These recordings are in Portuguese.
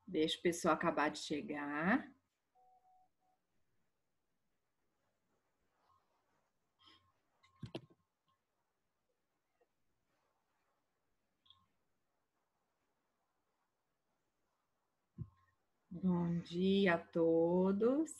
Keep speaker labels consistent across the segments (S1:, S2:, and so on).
S1: Deixa o pessoal acabar de chegar. Bom dia a todos.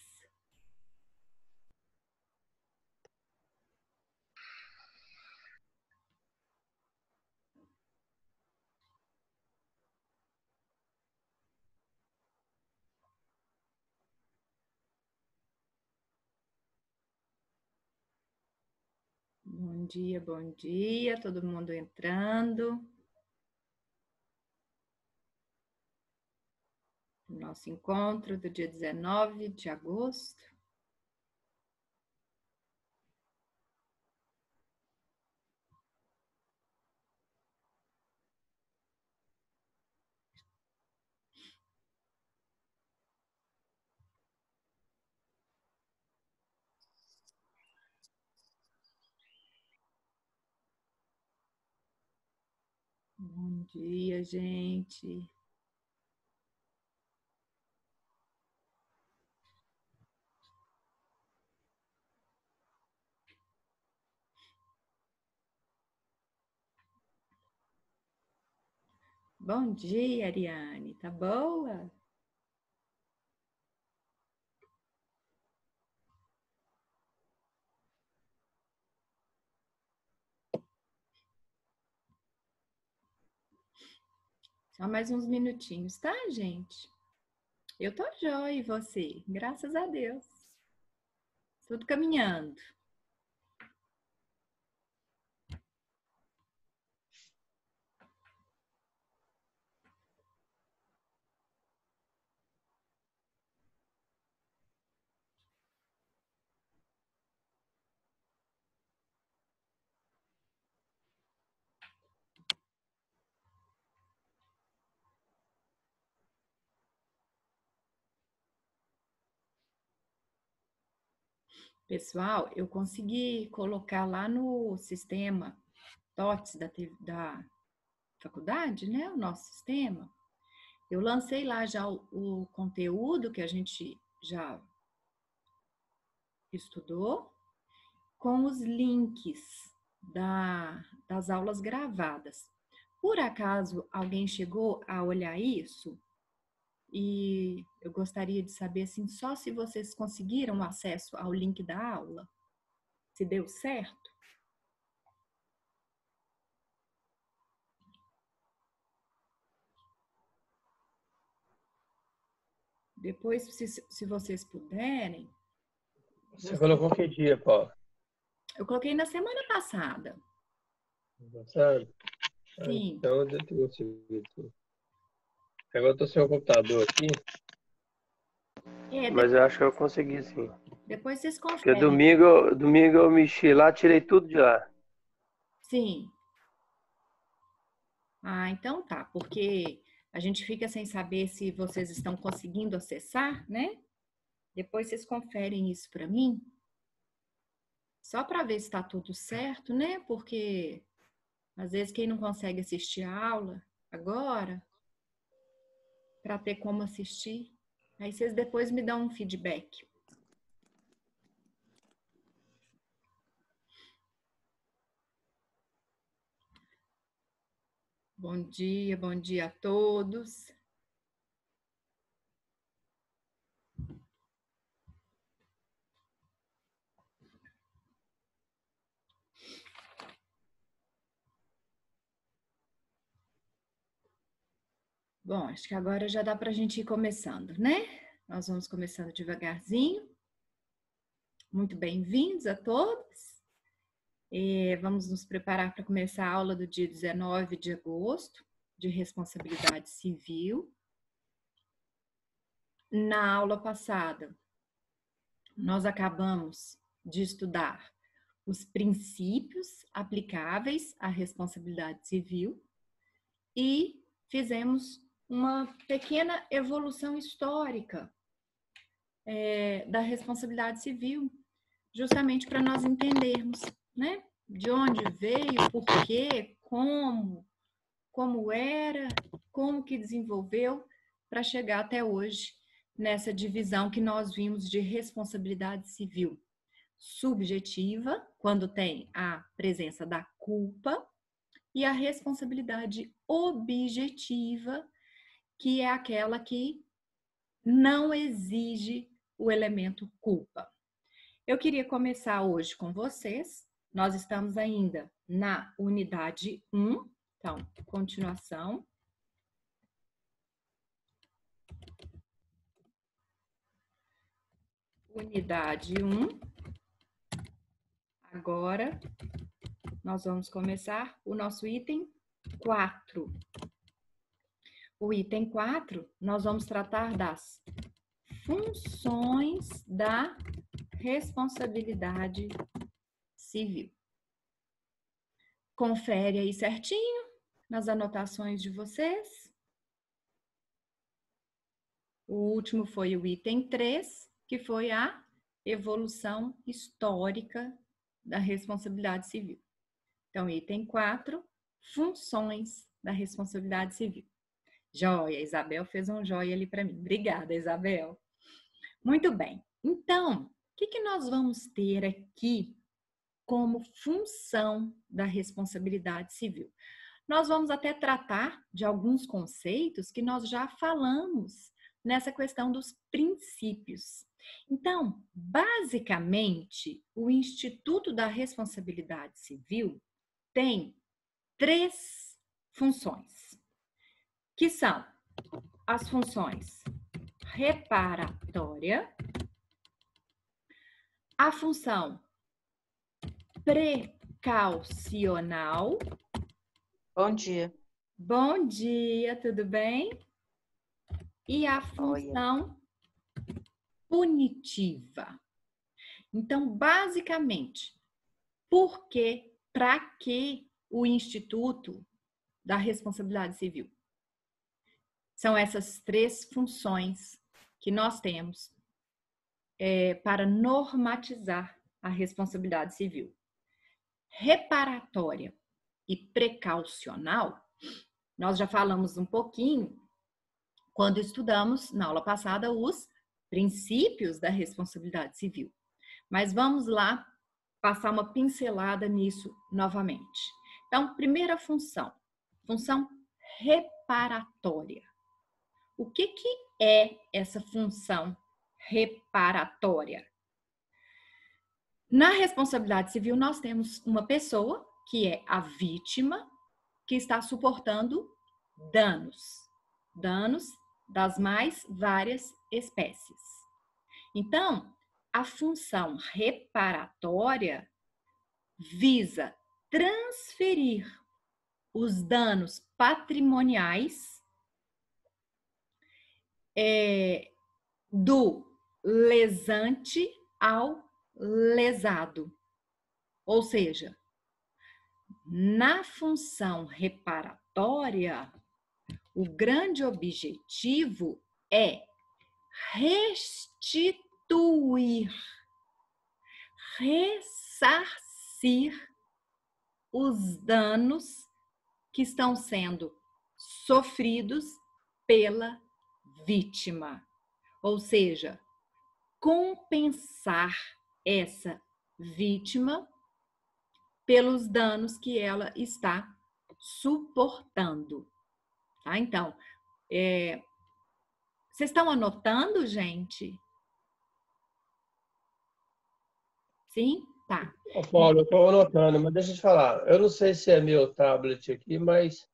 S1: Bom dia, todo mundo entrando. Nosso encontro do dia 19 de agosto. Bom dia, gente. Bom dia, Ariane. Tá boa? Só mais uns minutinhos, tá, gente? Eu tô joia, e você? Graças a Deus. Tudo caminhando. Pessoal, eu consegui colocar lá no sistema TOTS da faculdade, né? O nosso sistema. Eu lancei lá já o conteúdo que a gente já estudou, com os links das aulas gravadas. Por acaso alguém chegou a olhar isso? E eu gostaria de saber assim, só se vocês conseguiram acesso ao link da aula, se deu certo. Depois, se vocês puderem.
S2: Você colocou que dia, Paulo?
S1: Eu coloquei na semana passada.
S2: Sabe?
S1: Sim.
S2: Então eu devo ter conseguido. Agora eu tô sem o computador aqui. Mas eu acho que eu consegui, sim.
S1: Depois vocês
S2: Porque
S1: conferem.
S2: domingo eu mexi lá, tirei tudo de lá.
S1: Sim. Ah, então tá, porque a gente fica sem saber se vocês estão conseguindo acessar, né? Depois vocês conferem isso para mim, só para ver se está tudo certo, né? Porque às vezes quem não consegue assistir a aula agora, para ter como assistir, aí vocês depois me dão um feedback. Bom dia a todos. Bom, acho que agora já dá para a gente ir começando, né? Nós vamos começando devagarzinho. Muito bem-vindos a todos. Vamos nos preparar para começar a aula do dia 19 de agosto, de responsabilidade civil. Na aula passada, nós acabamos de estudar os princípios aplicáveis à responsabilidade civil e fizemos uma pequena evolução histórica da responsabilidade civil, justamente para nós entendermos, né? De onde veio, por quê, como era, como que desenvolveu, para chegar até hoje nessa divisão que nós vimos de responsabilidade civil subjetiva, quando tem a presença da culpa, e a responsabilidade objetiva, que é aquela que não exige o elemento culpa. Eu queria começar hoje com vocês. Nós estamos ainda na unidade 1, então, continuação. Unidade 1. Agora, nós vamos começar o nosso item 4. O item 4, nós vamos tratar das funções da responsabilidade civil. Confere aí certinho nas anotações de vocês. O último foi o item 3, que foi a evolução histórica da responsabilidade civil. Então, item 4, funções da responsabilidade civil. Joia, Isabel fez um joia ali para mim. Obrigada, Isabel. Muito bem. Então, o que nós vamos ter aqui como função da responsabilidade civil? Nós vamos até tratar de alguns conceitos que nós já falamos nessa questão dos princípios. Então, basicamente, o Instituto da Responsabilidade Civil tem 3 funções, que são as funções reparatória, a função precaucional.
S3: Bom dia.
S1: Bom dia, tudo bem? E a função punitiva. Então, basicamente, para que o Instituto da Responsabilidade Civil? São essas 3 funções que nós temos para normatizar a responsabilidade civil. Reparatória e precaucional, nós já falamos um pouquinho quando estudamos, na aula passada, os princípios da responsabilidade civil. Mas vamos lá passar uma pincelada nisso novamente. Então, primeira função reparatória. O que é essa função reparatória? Na responsabilidade civil, nós temos uma pessoa, que é a vítima, que está suportando danos das mais várias espécies. Então, a função reparatória visa transferir os danos patrimoniais do lesante ao lesado. Ou seja, na função reparatória, o grande objetivo é restituir, ressarcir os danos que estão sendo sofridos pela vítima. Ou seja, compensar essa vítima pelos danos que ela está suportando. Tá? Então, vocês estão anotando, gente? Sim? Tá.
S2: Ô, Paulo, eu estou anotando, mas deixa eu te falar. Eu não sei se é meu tablet aqui, mas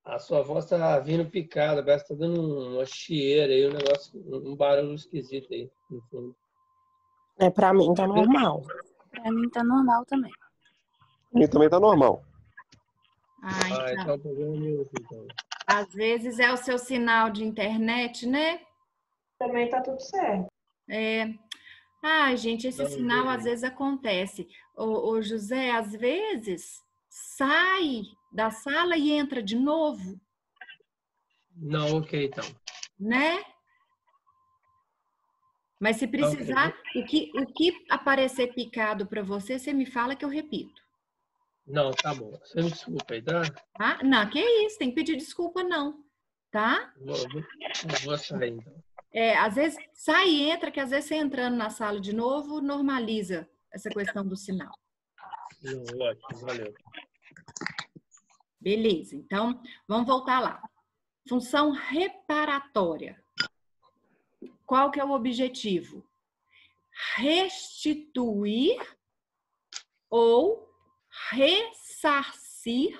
S2: a sua voz está vindo picada, parece que está dando uma chieira aí, um negócio, um barulho esquisito aí no fundo.
S3: Pra mim tá normal. Pra mim tá normal também.
S4: E também tá normal.
S2: Então o problema é meu aqui, então.
S1: Às vezes é o seu sinal de internet, né?
S3: Também tá tudo certo.
S1: Gente, esse sinal às vezes acontece. Ô José, às vezes sai da sala e entra de novo.
S2: Não, ok, então.
S1: Né? Mas se precisar, okay. o que aparecer picado para você, você me fala que eu repito.
S2: Não, tá bom. Você me desculpa aí, tá?
S1: Não, que isso, tem que pedir desculpa não. tá?
S2: Vou sair, então.
S1: Às vezes sai e entra, que às vezes você entrando na sala de novo, normaliza essa questão do sinal.
S2: Ótimo, valeu.
S1: Beleza, então vamos voltar lá. Função reparatória. Qual que é o objetivo? Restituir ou ressarcir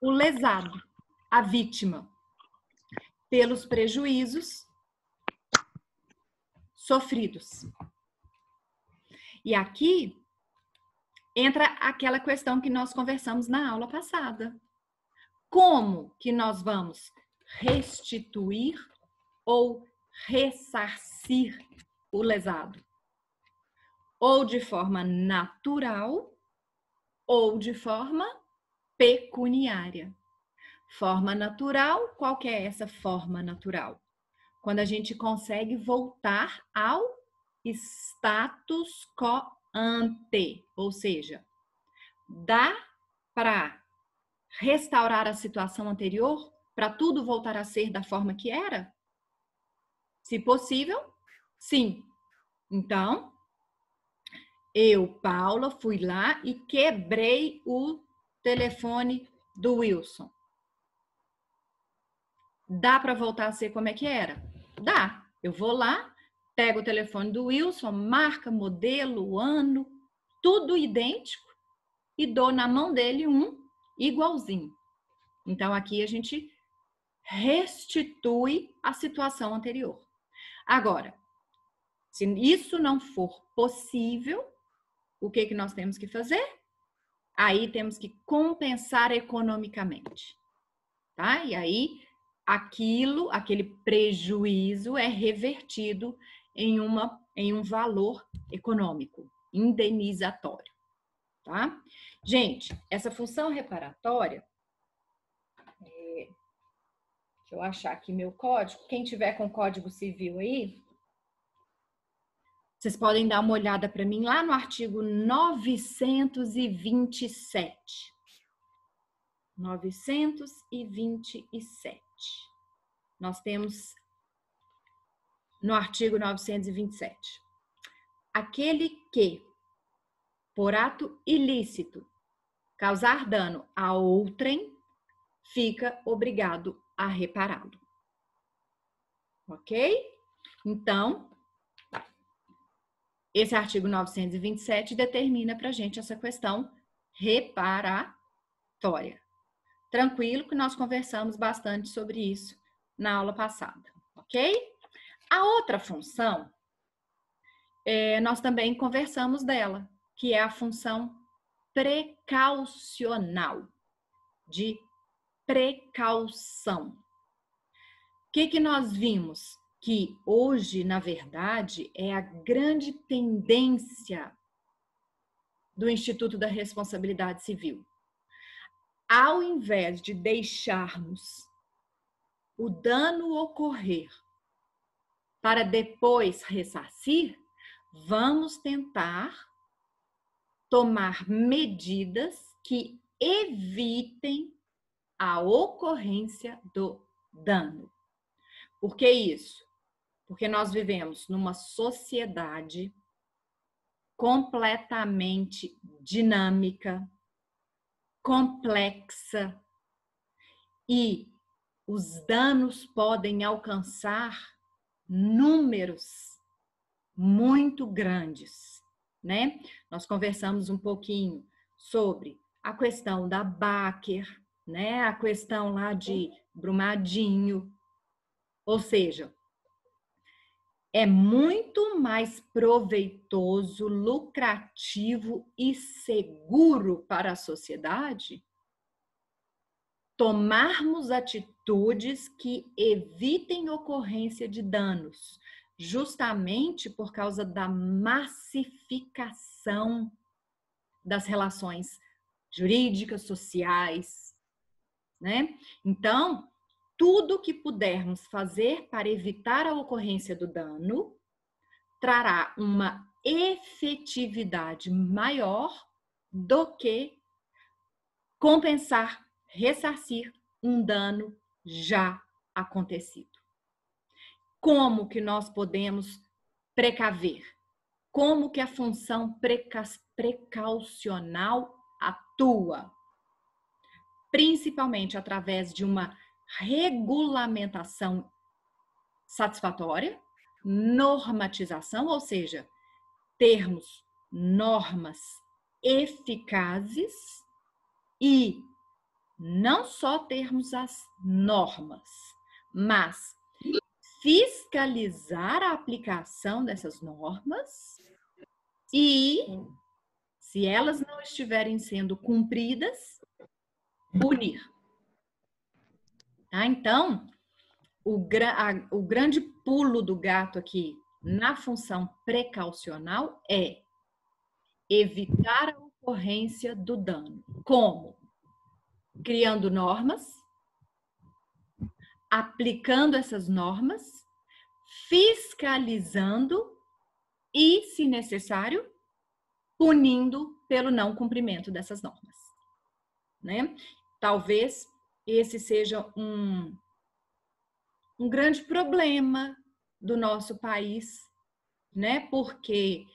S1: o lesado, a vítima, pelos prejuízos sofridos. E aqui entra aquela questão que nós conversamos na aula passada. Como que nós vamos restituir ou ressarcir o lesado? Ou de forma natural ou de forma pecuniária. Forma natural, qual que é essa forma natural? Quando a gente consegue voltar ao status quo ante, ou seja, dá para restaurar a situação anterior, para tudo voltar a ser da forma que era? Se possível, sim. Então, eu, Paula, fui lá e quebrei o telefone do Wilson. Dá para voltar a ser como é que era? Dá. Eu vou lá, pego o telefone do Wilson, marca, modelo, ano, tudo idêntico e dou na mão dele um igualzinho. Então, aqui a gente restitui a situação anterior. Agora, se isso não for possível, o que que nós temos que fazer? Aí temos que compensar economicamente, tá? E aí aquele prejuízo é revertido em um valor econômico, indenizatório, tá? Gente, essa função reparatória, deixa eu achar aqui meu código, quem tiver com código civil aí, vocês podem dar uma olhada para mim lá no artigo 927. 927. Nós temos no artigo 927. Aquele que, por ato ilícito, causar dano a outrem, fica obrigado a repará-lo. Ok? Então, esse artigo 927 determina para a gente essa questão reparatória. Tranquilo que nós conversamos bastante sobre isso na aula passada, ok? A outra função, nós também conversamos dela, que é a função precaucional, de precaução. O que nós vimos? Que hoje, na verdade, é a grande tendência do Instituto da Responsabilidade Civil. Ao invés de deixarmos o dano ocorrer para depois ressarcir, vamos tentar tomar medidas que evitem a ocorrência do dano. Por que isso? Porque nós vivemos numa sociedade completamente dinâmica, complexa, e os danos podem alcançar números muito grandes, né? Nós conversamos um pouquinho sobre a questão da Baker, né? A questão lá de Brumadinho, ou seja, é muito mais proveitoso, lucrativo e seguro para a sociedade tomarmos atitudes que evitem ocorrência de danos, justamente por causa da massificação das relações jurídicas, sociais, né? Então, tudo que pudermos fazer para evitar a ocorrência do dano trará uma efetividade maior do que compensar ressarcir um dano já acontecido. Como que nós podemos precaver? Como que a função precaucional atua? Principalmente através de uma regulamentação satisfatória, normatização, ou seja, termos normas eficazes e não só termos as normas, mas fiscalizar a aplicação dessas normas e, se elas não estiverem sendo cumpridas, punir. Tá? Então, o grande pulo do gato aqui na função precaucional é evitar a ocorrência do dano. Como? Criando normas, aplicando essas normas, fiscalizando e, se necessário, punindo pelo não cumprimento dessas normas. Né? Talvez esse seja um grande problema do nosso país, né? Porque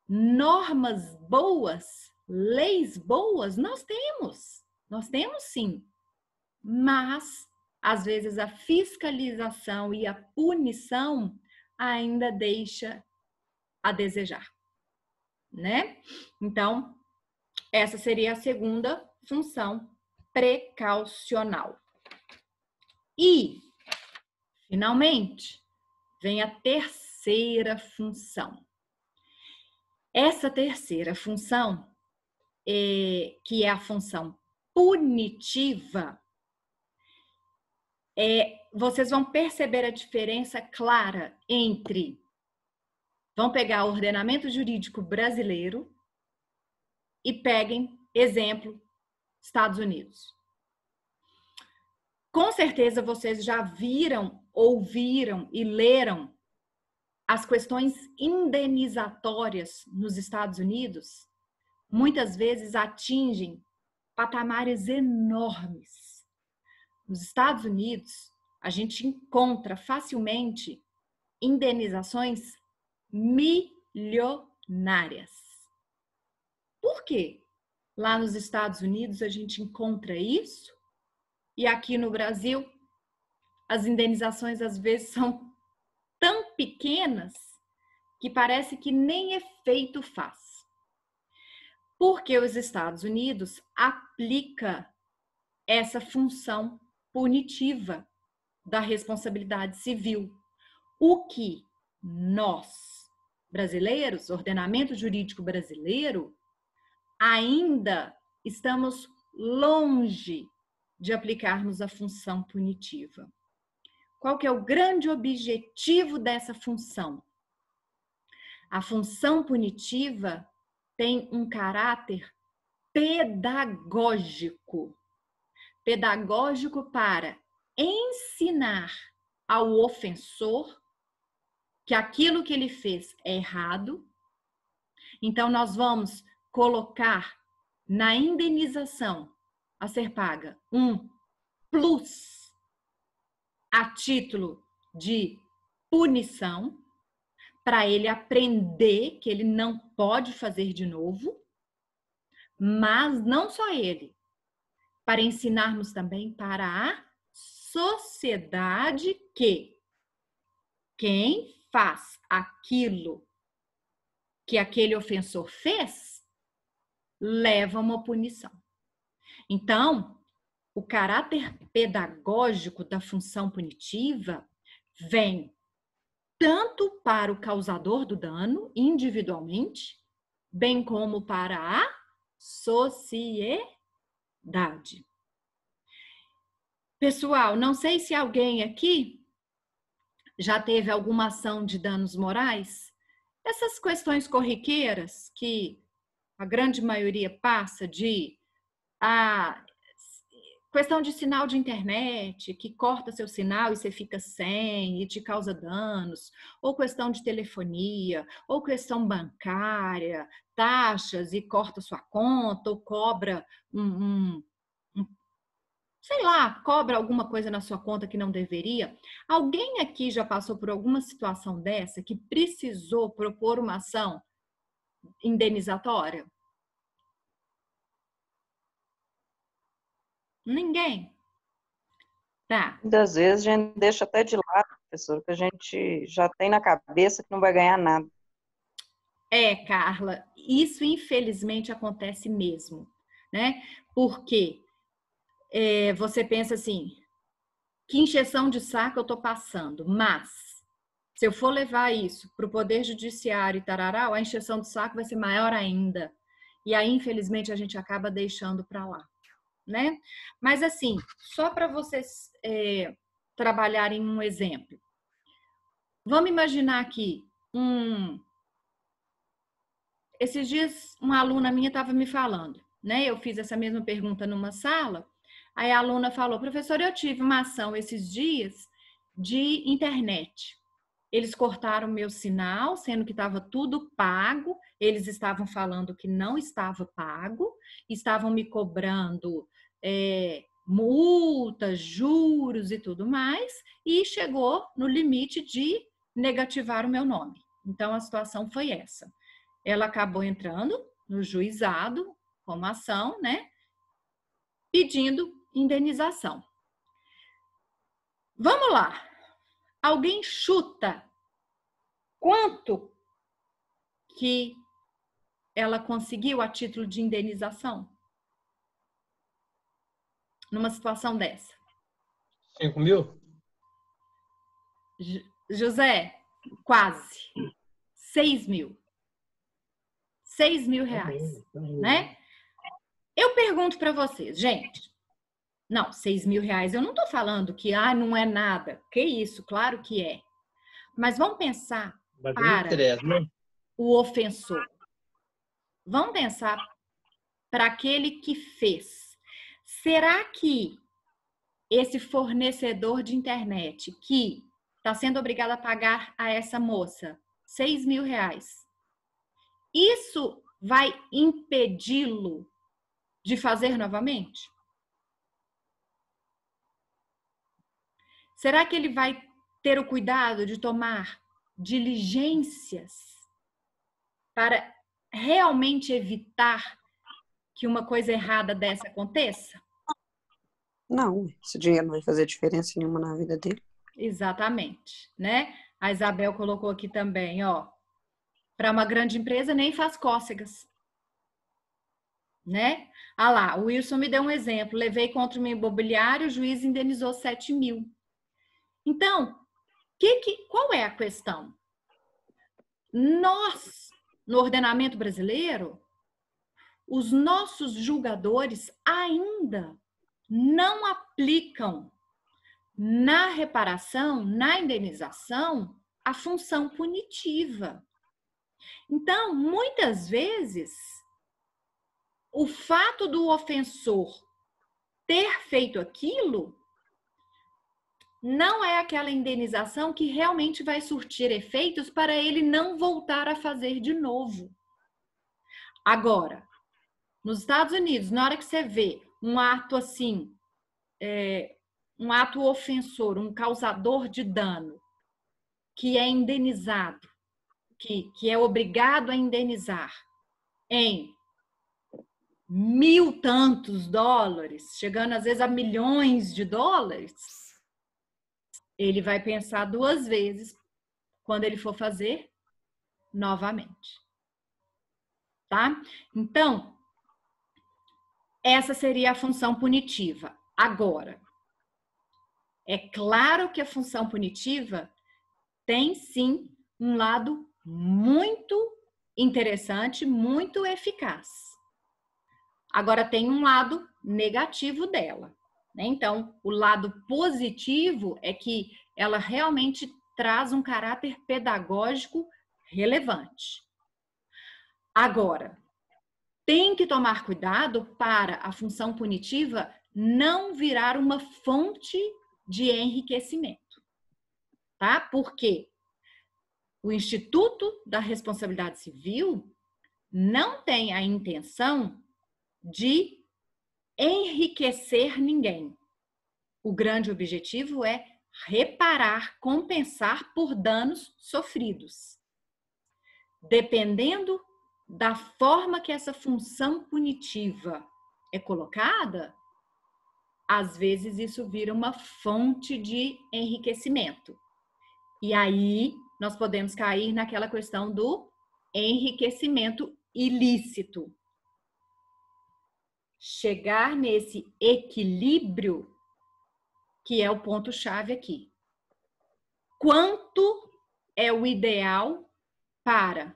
S1: normas boas, leis boas, nós temos sim, mas às vezes a fiscalização e a punição ainda deixa a desejar, né? Então, essa seria a segunda função precaucional. E, finalmente, vem a terceira função. Essa terceira função, que é a função punitiva, vocês vão perceber a diferença clara entre, vão pegar o ordenamento jurídico brasileiro e peguem, exemplo, Estados Unidos. Com certeza vocês já viram, ouviram e leram as questões indenizatórias nos Estados Unidos, muitas vezes atingem patamares enormes. Nos Estados Unidos, a gente encontra facilmente indenizações milionárias. Por quê? Lá nos Estados Unidos a gente encontra isso e aqui no Brasil as indenizações às vezes são tão pequenas que parece que nem efeito faz. Porque os Estados Unidos aplica essa função punitiva da responsabilidade civil, o que nós, brasileiros, ordenamento jurídico brasileiro, ainda estamos longe de aplicarmos a função punitiva. Qual que é o grande objetivo dessa função? A função punitiva tem um caráter pedagógico. Pedagógico para ensinar ao ofensor que aquilo que ele fez é errado. Então, nós vamos colocar na indenização a ser paga um plus a título de punição, para ele aprender que ele não pode fazer de novo, mas não só ele, para ensinarmos também para a sociedade que quem faz aquilo que aquele ofensor fez, leva uma punição. Então, o caráter pedagógico da função punitiva vem tanto para o causador do dano, individualmente, bem como para a sociedade. Pessoal, não sei se alguém aqui já teve alguma ação de danos morais. Essas questões corriqueiras que a grande maioria passa de questão de sinal de internet, que corta seu sinal e você fica sem e te causa danos, ou questão de telefonia, ou questão bancária, taxas e corta sua conta, ou cobra sei lá, cobra alguma coisa na sua conta que não deveria. Alguém aqui já passou por alguma situação dessa que precisou propor uma ação indenizatória? Ninguém? Tá.
S5: Muitas vezes a gente deixa até de lado, professor, que a gente já tem na cabeça que não vai ganhar nada.
S1: Carla, isso infelizmente acontece mesmo, né? Porque você pensa assim, que encheção de saco eu tô passando, mas se eu for levar isso para o Poder Judiciário e tarará, a encheção de saco vai ser maior ainda. E aí, infelizmente, a gente acaba deixando para lá, né? Mas assim, só para vocês trabalharem um exemplo. Vamos imaginar aqui, esses dias uma aluna minha estava me falando, né? Eu fiz essa mesma pergunta numa sala, aí a aluna falou, professor, eu tive uma ação esses dias de internet. Eles cortaram meu sinal, sendo que estava tudo pago. Eles estavam falando que não estava pago, estavam me cobrando multas, juros e tudo mais, e chegou no limite de negativar o meu nome. Então, a situação foi essa. Ela acabou entrando no juizado com uma ação, né, pedindo indenização. Vamos lá. Alguém chuta quanto que ela conseguiu a título de indenização? Numa situação dessa.
S2: 5 mil?
S1: José, quase. 6 mil. 6 mil reais, né? Eu pergunto para vocês, gente, não, 6 mil reais, eu não tô falando que, não é nada. Que isso, claro que é. Mas vamos pensar para o ofensor. Vamos pensar para aquele que fez. Será que esse fornecedor de internet que está sendo obrigado a pagar a essa moça 6 mil reais, isso vai impedi-lo de fazer novamente? Será que ele vai ter o cuidado de tomar diligências para realmente evitar que uma coisa errada dessa aconteça?
S3: Não, esse dinheiro não vai fazer diferença nenhuma na vida dele.
S1: Exatamente, né? A Isabel colocou aqui também, ó, para uma grande empresa nem faz cócegas, né? Ah lá, o Wilson me deu um exemplo, levei contra o meu imobiliário, o juiz indenizou 7 mil. Então, qual é a questão? Nós, no ordenamento brasileiro, os nossos julgadores ainda não aplicam na reparação, na indenização, a função punitiva. Então, muitas vezes, o fato do ofensor ter feito aquilo não é aquela indenização que realmente vai surtir efeitos para ele não voltar a fazer de novo. Agora, nos Estados Unidos, na hora que você vê um ato assim, um ato ofensor, um causador de dano, que é indenizado, que é obrigado a indenizar em 1.000 tantos dólares, chegando às vezes a milhões de dólares, ele vai pensar 2 vezes quando ele for fazer novamente. Tá? Então, essa seria a função punitiva. Agora, é claro que a função punitiva tem sim um lado muito interessante, muito eficaz. Agora, tem um lado negativo dela, né? Então, o lado positivo é que ela realmente traz um caráter pedagógico relevante. Agora, tem que tomar cuidado para a função punitiva não virar uma fonte de enriquecimento, tá? Porque o Instituto da Responsabilidade Civil não tem a intenção de enriquecer ninguém. O grande objetivo é reparar, compensar por danos sofridos. Dependendo da forma que essa função punitiva é colocada, às vezes isso vira uma fonte de enriquecimento. E aí nós podemos cair naquela questão do enriquecimento ilícito. Chegar nesse equilíbrio que é o ponto-chave aqui. Quanto é o ideal para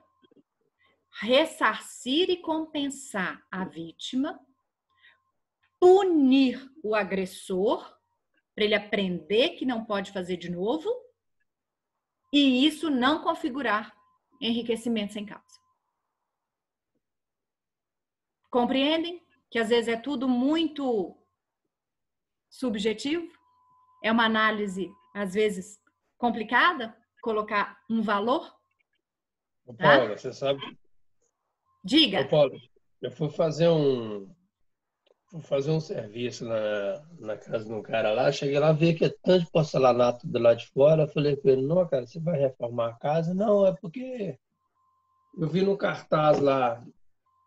S1: ressarcir e compensar a vítima, punir o agressor, para ele aprender que não pode fazer de novo, e isso não configurar enriquecimento sem causa. Compreendem? Que às vezes é tudo muito subjetivo? É uma análise, às vezes, complicada, colocar um valor.
S2: Ô,
S1: Tá?
S2: Paula, você sabe...
S1: Diga.
S2: Ô, Paula, eu fui fazer um serviço na casa de um cara lá, cheguei lá, vi que é tanto de porcelanato do lado de fora, eu falei com ele, não, cara, você vai reformar a casa? Não, é porque eu vi no cartaz lá,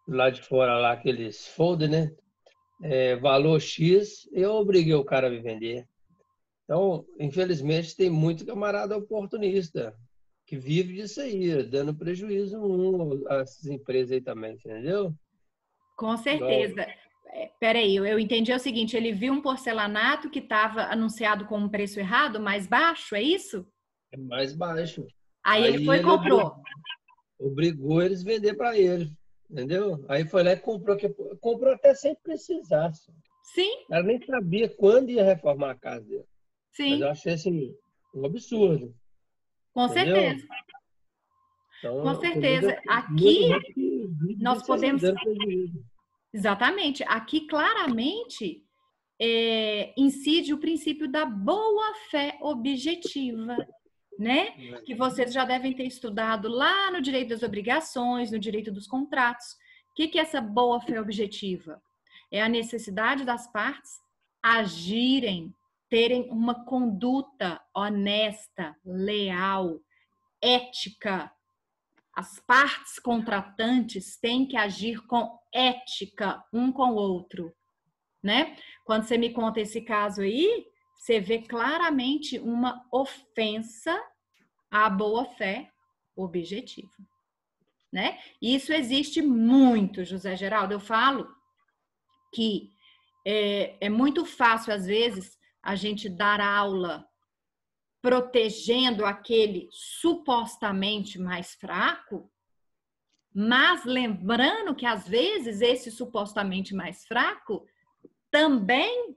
S2: do lado de fora, lá, aqueles folder, né? Valor X, eu obriguei o cara a me vender. Então, infelizmente, tem muito camarada oportunista que vive disso aí, dando prejuízo a essas empresas aí também, entendeu?
S1: Com certeza. Peraí, eu entendi o seguinte, ele viu um porcelanato que estava anunciado com um preço errado, mais baixo, é isso?
S2: É mais baixo.
S1: Aí ele foi e comprou.
S2: Obrigou eles a vender para ele, entendeu? Aí foi lá e comprou até sem precisar.
S1: Sim.
S2: Ela nem sabia quando ia reformar a casa dele.
S1: Sim.
S2: Mas eu achei assim, um absurdo.
S1: Com
S2: entendeu?
S1: certeza.
S2: Então,
S1: Com certeza. Aqui nós podemos... Exatamente. Aqui claramente incide o princípio da boa-fé objetiva, né? Que vocês já devem ter estudado lá no direito das obrigações, no direito dos contratos. O que é essa boa-fé objetiva? É a necessidade das partes agirem, terem uma conduta honesta, leal, ética. As partes contratantes têm que agir com ética um com o outro, né? Quando você me conta esse caso aí, você vê claramente uma ofensa à boa-fé objetiva, né? Isso existe muito, José Geraldo. Eu falo que é muito fácil, às vezes, a gente dar aula protegendo aquele supostamente mais fraco, mas lembrando que, às vezes, esse supostamente mais fraco também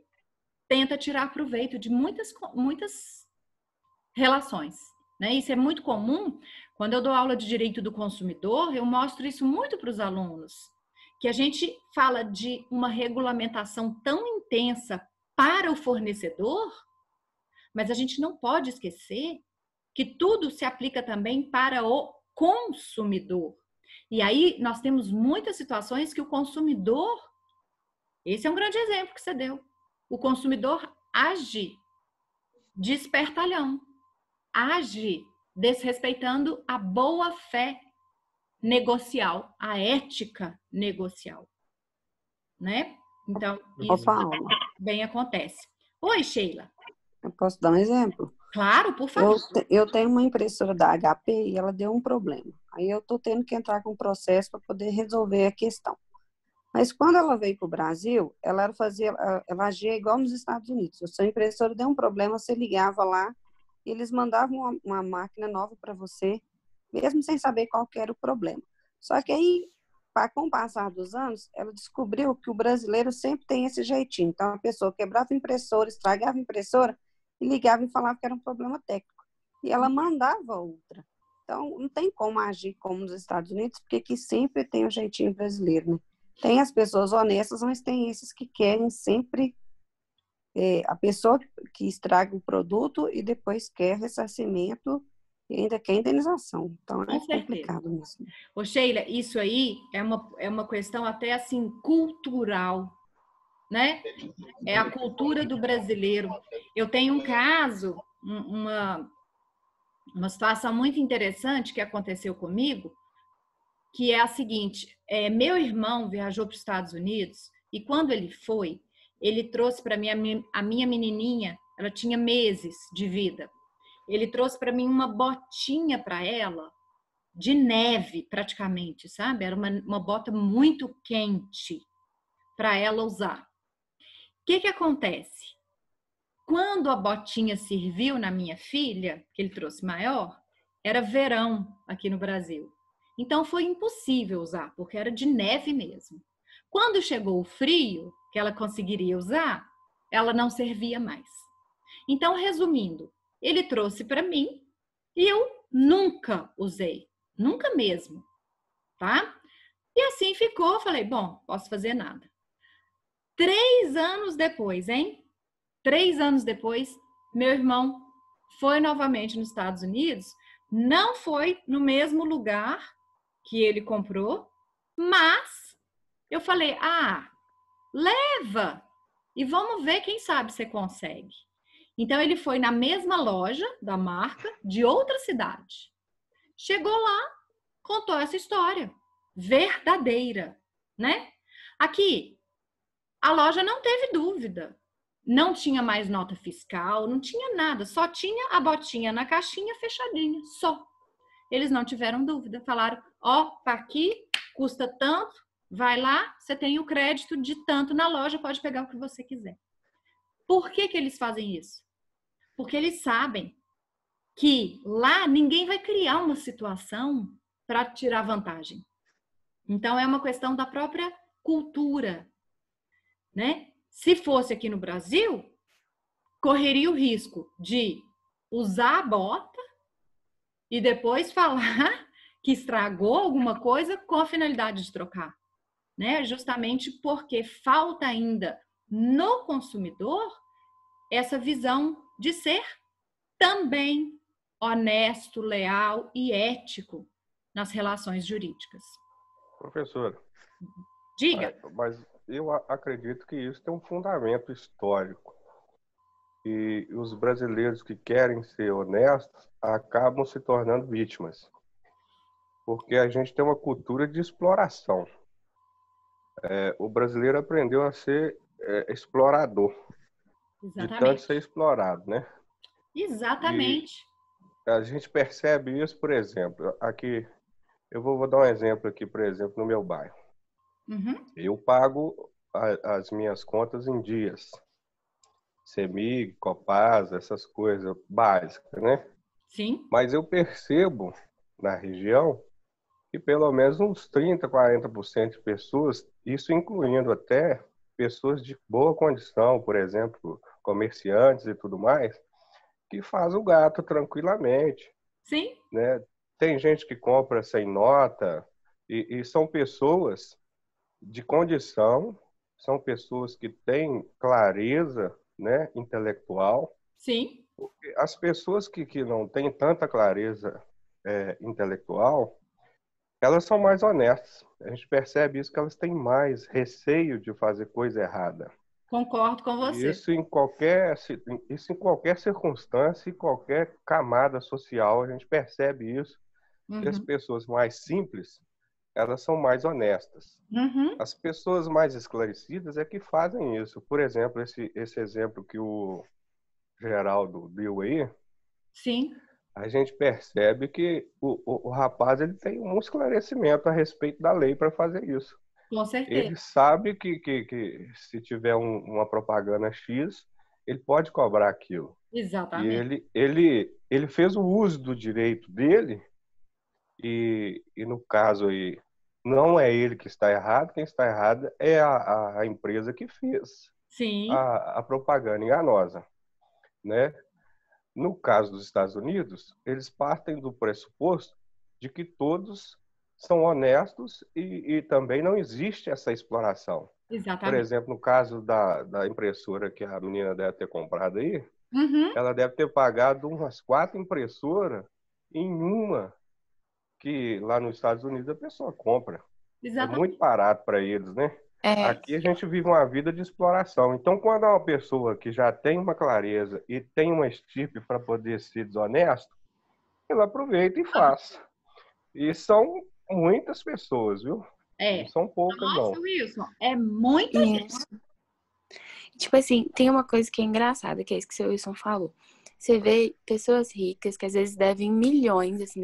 S1: tenta tirar proveito de muitas relações, né? Isso é muito comum. Quando eu dou aula de direito do consumidor, eu mostro isso muito para os alunos, que a gente fala de uma regulamentação tão intensa para o fornecedor, mas a gente não pode esquecer que tudo se aplica também para o consumidor. E aí nós temos muitas situações que o consumidor, esse é um grande exemplo que você deu, o consumidor age de espertalhão, age desrespeitando a boa-fé negocial, a ética negocial, né? Então, isso bem acontece. Oi, Sheila.
S3: Eu posso dar um exemplo?
S1: Claro, por favor.
S3: Eu tenho uma impressora da HP e ela deu um problema. Aí eu estou tendo que entrar com um processo para poder resolver a questão. Mas quando ela veio para o Brasil, ela agia igual nos Estados Unidos. Se a sua impressora deu um problema, você ligava lá e eles mandavam uma máquina nova para você, mesmo sem saber qual que era o problema. Só que aí, com o passar dos anos, ela descobriu que o brasileiro sempre tem esse jeitinho. Então, a pessoa quebrava a impressora, estragava a impressora, e ligava e falava que era um problema técnico. E ela mandava outra. Então, não tem como agir como nos Estados Unidos, porque aqui sempre tem o jeitinho brasileiro, né? Tem as pessoas honestas, mas tem esses que querem sempre a pessoa que estraga o produto e depois quer ressarcimento e ainda quer indenização. Então, é complicado mesmo.
S1: Ô, Sheila, isso aí é uma questão até assim cultural. né? É a cultura do brasileiro. Eu tenho um caso, uma situação muito interessante que aconteceu comigo, que é a seguinte: meu irmão viajou para os Estados Unidos e quando ele foi, ele trouxe para mim a minha menininha, ela tinha meses de vida. Ele trouxe para mim uma botinha para ela de neve, praticamente, sabe? Era uma bota muito quente para ela usar. O que acontece? Quando a botinha serviu na minha filha, que ele trouxe maior, era verão aqui no Brasil. Então foi impossível usar, porque era de neve mesmo. Quando chegou o frio, que ela conseguiria usar, ela não servia mais. Então, resumindo, ele trouxe para mim e eu nunca usei, nunca mesmo, tá? E assim ficou, falei, bom, posso fazer nada. 3 anos depois, hein? 3 anos depois, meu irmão foi novamente nos Estados Unidos, não foi no mesmo lugar que ele comprou, mas eu falei, leva e vamos ver, quem sabe você consegue. Então ele foi na mesma loja da marca de outra cidade. Chegou lá, contou essa história verdadeira, né? Aqui, a loja não teve dúvida. Não tinha mais nota fiscal, não tinha nada, só tinha a botinha na caixinha fechadinha, só. Eles não tiveram dúvida, falaram, tá aqui, custa tanto, vai lá, você tem o crédito de tanto na loja, pode pegar o que você quiser. Por que eles fazem isso? Porque eles sabem que lá ninguém vai criar uma situação para tirar vantagem. Então é uma questão da própria cultura, né? Se fosse aqui no Brasil, correria o risco de usar a bota e depois falar que estragou alguma coisa com a finalidade de trocar, né? Justamente porque falta ainda no consumidor essa visão de ser também honesto, leal e ético nas relações jurídicas.
S4: Professora,
S1: Diga.
S4: mas eu acredito que isso tem um fundamento histórico. E os brasileiros que querem ser honestos acabam se tornando vítimas. Porque a gente tem uma cultura de exploração. O brasileiro aprendeu a ser explorador, de tanto ser explorado, né?
S1: Exatamente.
S4: E a gente percebe isso, por exemplo, aqui, eu vou dar um exemplo aqui, por exemplo, no meu bairro.
S1: Uhum.
S4: Eu pago as minhas contas em dias. CEMIG, Copasa, essas coisas básicas, né?
S1: Sim.
S4: Mas eu percebo na região que pelo menos uns 30%, 40% de pessoas, isso incluindo até pessoas de boa condição, por exemplo, comerciantes e tudo mais, que faz o gato tranquilamente.
S1: Sim.
S4: Né? Tem gente que compra sem nota e são pessoas de condição, são pessoas que têm clareza, né, intelectual.
S1: Sim.
S4: As pessoas que não têm tanta clareza intelectual, elas são mais honestas. A gente percebe isso, que elas têm mais receio de fazer coisa errada.
S1: Concordo com você.
S4: Isso em qualquer circunstância, em qualquer camada social, a gente percebe isso.
S1: Uhum.
S4: Que as pessoas mais simples, elas são mais honestas.
S1: Uhum.
S4: As pessoas mais esclarecidas é que fazem isso. Por exemplo, esse exemplo que o Geraldo deu aí,
S1: sim,
S4: a gente percebe que o rapaz ele tem um esclarecimento a respeito da lei para fazer isso.
S1: Com certeza.
S4: Ele sabe que se tiver uma propaganda X, ele pode cobrar aquilo.
S1: Exatamente.
S4: E ele fez o uso do direito dele e no caso aí, não é ele que está errado, quem está errado é a empresa que fez
S1: Sim.
S4: a propaganda enganosa, né? No caso dos Estados Unidos, eles partem do pressuposto de que todos são honestos e também não existe essa exploração.
S1: Exatamente.
S4: Por exemplo, no caso da impressora que a menina deve ter comprado aí,
S1: uhum.
S4: ela deve ter pagado umas 4 impressoras em uma que lá nos Estados Unidos a pessoa compra.
S1: Exatamente.
S4: É muito barato para eles, né?
S6: É,
S4: Aqui a gente vive uma vida de exploração. Então, quando é uma pessoa que já tem uma clareza e tem uma estirpe para poder ser desonesto, ela aproveita e faz. E são muitas pessoas, viu? Não
S1: É.
S4: são poucas,
S1: Nossa,
S4: não.
S1: Wilson, é muita gente.
S6: isso. Tipo assim, tem uma coisa que é engraçada, que é isso que o seu Wilson falou. Você vê pessoas ricas que às vezes devem milhões, assim,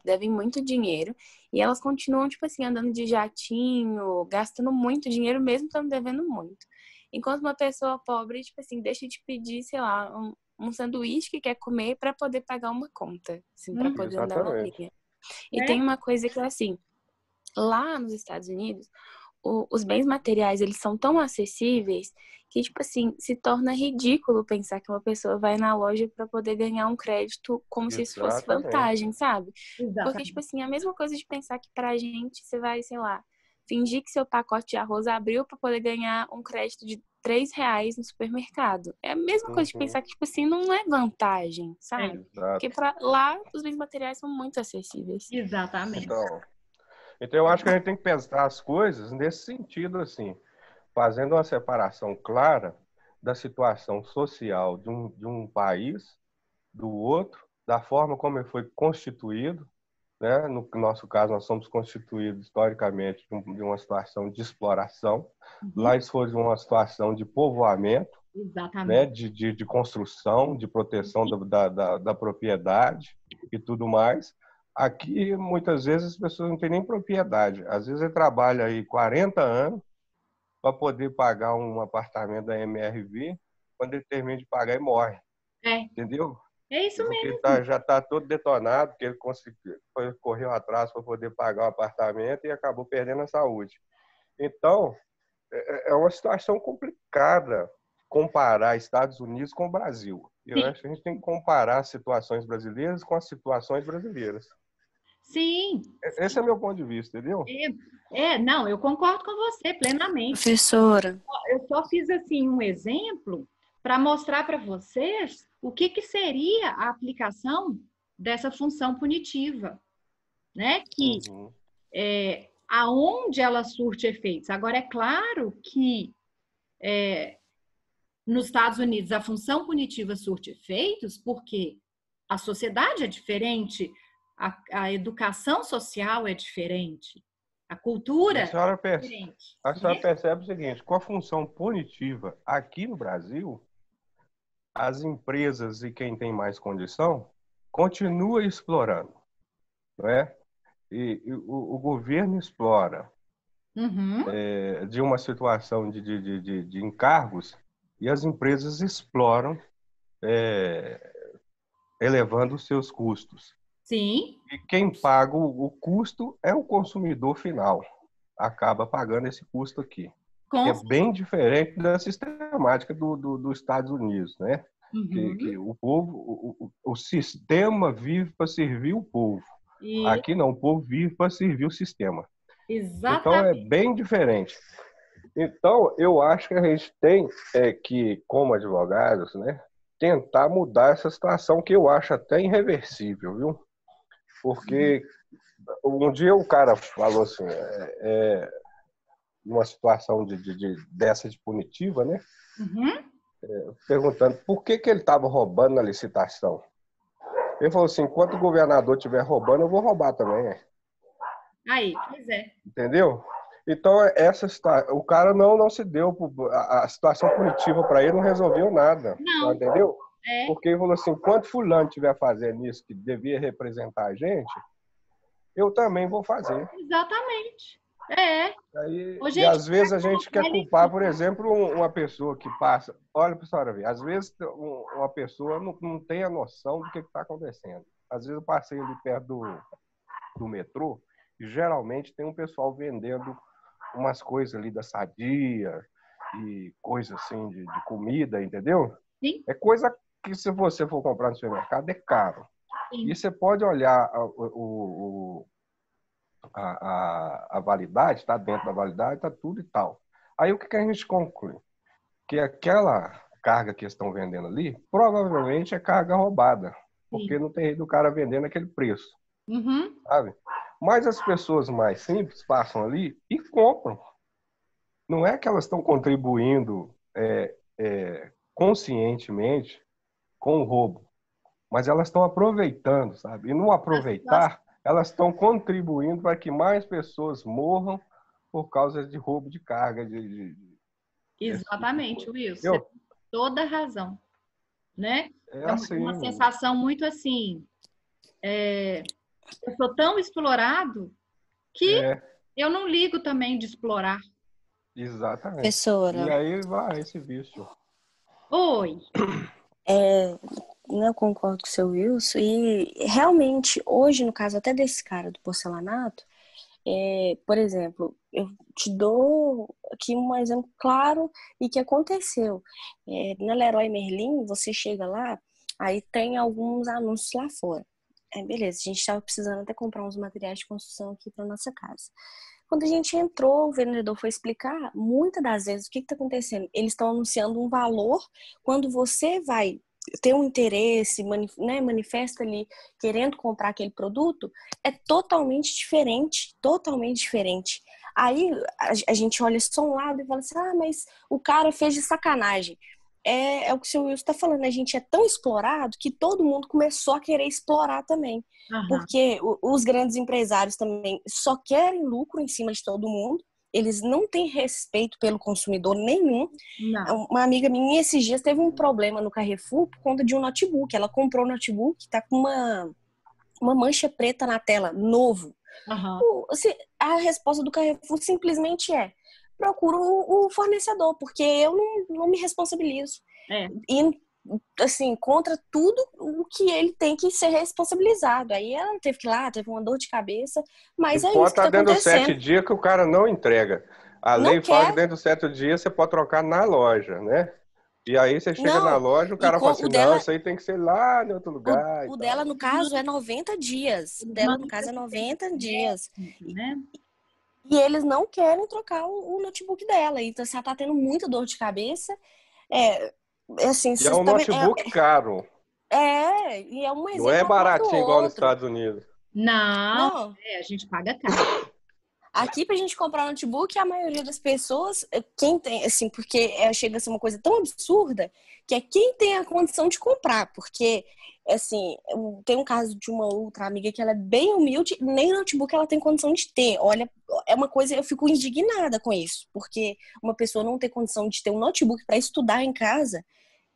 S6: devem muito dinheiro, e elas continuam, tipo assim, andando de jatinho, gastando muito dinheiro, mesmo estando devendo muito. Enquanto uma pessoa pobre, tipo assim, deixa de pedir, sei lá, um sanduíche que quer comer para poder pagar uma conta, assim, para poder andar na
S4: Exatamente.
S6: linha. E
S1: É.
S6: tem uma coisa que é assim, lá nos Estados Unidos, os bens materiais, eles são tão acessíveis que, tipo assim, se torna ridículo pensar que uma pessoa vai na loja para poder ganhar um crédito como se isso fosse
S4: Exatamente.
S6: vantagem, sabe? Porque,
S1: Exatamente.
S6: tipo assim, é a mesma coisa de pensar que pra gente você vai, sei lá, fingir que seu pacote de arroz abriu para poder ganhar um crédito de R$ 3 no supermercado. É a mesma coisa de
S4: Uhum.
S6: pensar que, tipo assim, não é vantagem,
S1: É.
S6: sabe? Porque
S4: Exato.
S6: lá os bens materiais são muito acessíveis.
S1: Exatamente.
S4: Então eu acho que a gente tem que pensar as coisas nesse sentido, assim, fazendo uma separação clara da situação social de um país, do outro, da forma como ele foi constituído, né? No nosso caso, nós somos constituídos historicamente de uma situação de exploração.
S1: Uhum.
S4: Lá isso foi de uma situação de povoamento, né?
S1: Exatamente.
S4: De construção, de proteção da propriedade e tudo mais. Aqui, muitas vezes, as pessoas não têm nem propriedade. Às vezes, ele trabalha aí 40 anos para poder pagar um apartamento da MRV. Quando ele termina de pagar, ele morre.
S1: É.
S4: Entendeu?
S1: É isso
S4: Porque
S1: mesmo.
S4: já está todo detonado, porque ele correu atrás para poder pagar o apartamento e acabou perdendo a saúde. Então, é uma situação complicada comparar Estados Unidos com o Brasil. Eu
S1: Sim.
S4: acho que a gente tem que comparar as situações brasileiras com as situações brasileiras.
S1: Sim.
S4: Esse é meu ponto de vista, entendeu?
S1: Não, eu concordo com você plenamente.
S6: Professora,
S1: Eu só fiz assim um exemplo para mostrar para vocês o que seria a aplicação dessa função punitiva, né? Que
S4: Uhum.
S1: aonde ela surte efeitos. Agora, é claro que nos Estados Unidos a função punitiva surte efeitos porque a sociedade é diferente, a educação social é diferente, a
S4: E
S1: cultura
S4: a senhora,
S1: é diferente,
S4: a senhora
S1: né?
S4: percebe o seguinte, com a função punitiva aqui no Brasil, as empresas e quem tem mais condição continua explorando, não é? E o governo explora
S1: Uhum.
S4: de uma situação de encargos e as empresas exploram elevando os seus custos.
S1: Sim,
S4: E quem paga o custo é o consumidor final, acaba pagando esse custo aqui, que
S1: com
S4: é bem diferente da sistemática dos Estados Unidos, né?
S1: uhum.
S4: Que o povo, o sistema vive para servir o povo.
S1: E
S4: Aqui não, o povo vive para servir o sistema. Então é
S1: exatamente.
S4: bem diferente. Então eu acho que a gente tem que, como advogados, né, tentar mudar essa situação que eu acho até irreversível, viu? Porque um dia o cara falou assim, numa situação dessa de punitiva, né?
S1: Uhum.
S4: Perguntando por que ele estava roubando na licitação. Ele falou assim, enquanto o governador estiver roubando, eu vou roubar também.
S1: Aí, pois é.
S4: Entendeu? Então, o cara não se deu, a situação punitiva para ele não resolveu nada.
S1: Não,
S4: Entendeu?
S1: é,
S4: Porque ele falou assim, enquanto fulano estiver fazendo isso, que devia representar a gente, eu também vou fazer.
S1: exatamente. É. Ô,
S4: E
S1: gente,
S4: às vezes a gente quer culpar, por exemplo, uma pessoa que passa. Olha, pessoal, às vezes uma pessoa não tem a noção do que está acontecendo. Às vezes eu passei ali perto do metrô e geralmente tem um pessoal vendendo umas coisas ali da Sadia e coisa assim de comida, entendeu?
S1: sim,
S4: É coisa que se você for comprar no supermercado é caro.
S1: sim.
S4: E você pode olhar a validade, está dentro da validade, está tudo e tal. Aí o que a gente conclui? Que aquela carga que estão vendendo ali, provavelmente é carga roubada, porque
S1: Sim.
S4: não tem do cara vendendo aquele preço,
S1: Uhum.
S4: sabe? Mas as pessoas mais simples passam ali e compram. não é que elas estão contribuindo conscientemente com o roubo, mas elas estão aproveitando, sabe? E no aproveitar, elas estão contribuindo para que mais pessoas morram por causa de roubo de carga.
S1: Exatamente, Wilson. Você
S4: Eu,
S1: tem toda a razão, né?
S4: é
S1: É
S4: assim,
S1: uma sensação muito assim, eu sou tão explorado que eu não ligo também de explorar.
S4: exatamente.
S6: Professora,
S4: E aí vai esse vício.
S1: Oi.
S6: eu concordo com o seu Wilson. E realmente, hoje, no caso até desse cara do porcelanato, por exemplo, eu te dou aqui um exemplo claro e que aconteceu. Na Leroy Merlin, você chega lá, aí tem alguns anúncios lá fora. Beleza, a gente estava precisando até comprar uns materiais de construção aqui para nossa casa. Quando a gente entrou, o vendedor foi explicar, muitas das vezes, o que está acontecendo? Eles estão anunciando um valor, quando você vai ter um interesse, manifesta ali querendo comprar aquele produto, é totalmente diferente, totalmente diferente. Aí a gente olha só um lado e fala assim, mas o cara fez de sacanagem. É o que o seu Wilson está falando, a gente é tão explorado que todo mundo começou a querer explorar também.
S1: Aham.
S6: Porque os grandes empresários também só querem lucro em cima de todo mundo, eles não têm respeito pelo consumidor nenhum.
S1: Não.
S6: Uma amiga minha esses dias teve um problema no Carrefour por conta de um notebook. Ela comprou um notebook, tá com uma mancha preta na tela, novo.
S1: Aham.
S6: A resposta do Carrefour simplesmente procura o fornecedor, porque eu não me responsabilizo. E, assim, contra tudo o que ele tem que ser responsabilizado. Aí ela teve que ir lá, teve uma dor de cabeça, mas
S4: E
S6: é
S4: pode
S6: isso que
S4: estar
S6: tá
S4: dentro dos 7
S6: acontecendo.
S4: dias que o cara não entrega. A
S6: Não
S4: lei fala que
S6: quer,
S4: dentro dos 7 dias você pode trocar na loja, né? E aí você chega na
S6: não.
S4: loja, o
S6: E
S4: cara fala
S6: o
S4: assim, não,
S6: dela,
S4: isso aí tem que ser lá em outro lugar e
S6: o dela,
S4: tal.
S6: no caso, é 90 dias. O
S1: Eles
S6: dela, no
S1: mandam
S6: caso, é
S1: você
S6: 90 dias.
S1: né?
S6: E eles não querem trocar o notebook dela. Então, você tá tendo muita dor de cabeça. Assim,
S4: E é
S6: você
S4: um
S6: tá
S4: notebook caro.
S6: e é um
S4: Não é
S6: exemplo atrás do
S4: baratinho igual nos
S6: outro.
S4: Estados Unidos.
S1: Não,
S6: Não,
S1: a gente paga caro.
S6: aqui pra gente comprar um notebook, a maioria das pessoas, quem tem, assim, porque chega a ser uma coisa tão absurda, que é quem tem a condição de comprar, porque, assim, tem um caso de uma outra amiga que ela é bem humilde, nem notebook ela tem condição de ter. Olha, é uma coisa, eu fico indignada com isso, porque uma pessoa não ter condição de ter um notebook para estudar em casa,